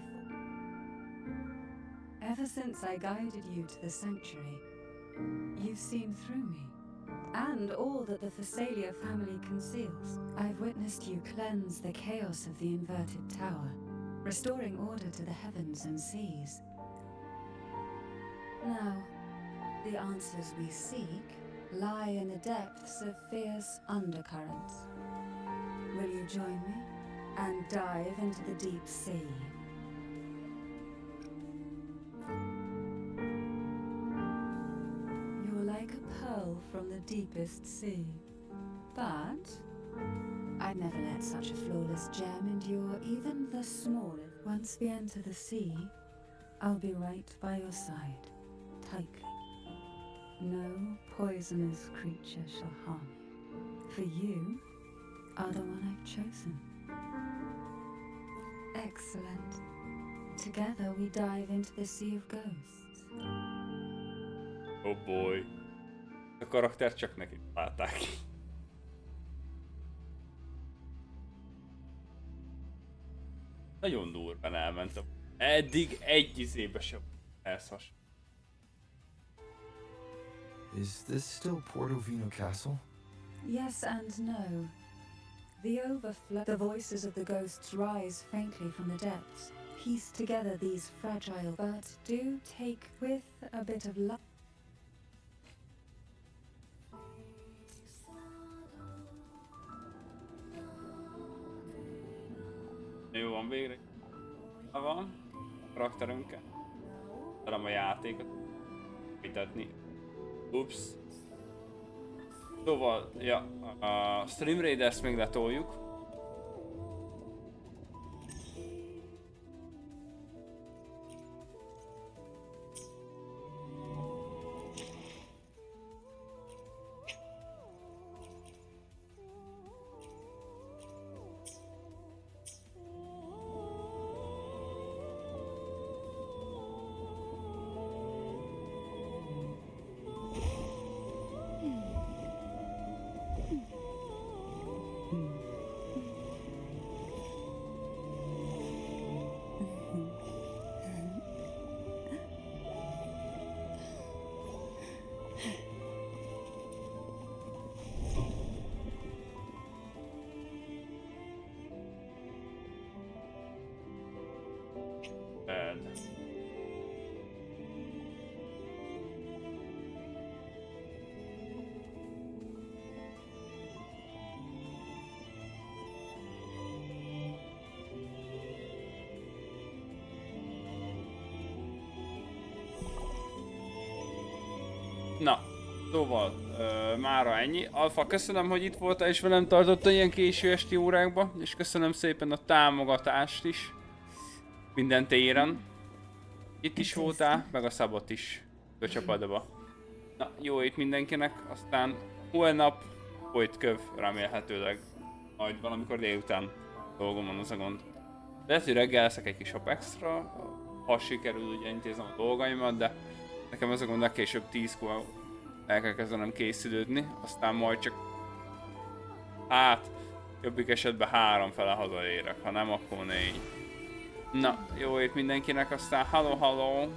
[SPEAKER 8] Ever since I guided you to the sanctuary, you've seen through me, and all that the Thessalia family conceals. I've witnessed you cleanse the chaos of the inverted tower, restoring order to the heavens and seas. Now, the answers we seek lie in the depths of fierce undercurrents. Will you join me and dive into the deep sea? You're like a pearl from the deepest sea, but I'd never let such a flawless gem endure even the smallest. Once we enter the sea, I'll be right by your side, tightly. No poisonous creature shall harm you, for you are the one I've chosen. Excellent. Together we dive into the Sea of Ghosts.
[SPEAKER 1] Oh boy. A karakter csak neki találták. Nagyon durván elmentem. Eddig egy izébe sem ehhez hasonló.
[SPEAKER 2] Is this still Portovino Castle?
[SPEAKER 8] Yes and no. The voices of the ghosts rise faintly from the depths. Piece together these fragile, but do take with a bit of luck.
[SPEAKER 1] Jó van, végre. Van. A karakterünkkel. Talán a játékot. Vitatni. Ups. Szóval, ja, a Stream Raiders még letoljuk. Na, szóval, mára ennyi. Alfa, köszönöm, hogy itt voltál és velem tartotta ilyen késő esti órákba, és köszönöm szépen a támogatást is. Minden téren. Itt is voltál, meg a szabot is a csapatba. Na, jó ét mindenkinek, aztán holnap folyt köv, remélhetőleg. Majd valamikor délután dolgom van, az a gond. Lehet, hogy reggel leszek egy kis extra, ha sikerül ugye intézem a dolgaimat, de nekem az a gond, később 10-kor el kell kezdenem készülődni, aztán majd csak hát jobbik esetben 3 fele hazaérek, ha nem akkor 4. Na, jó ét mindenkinek, aztán halló.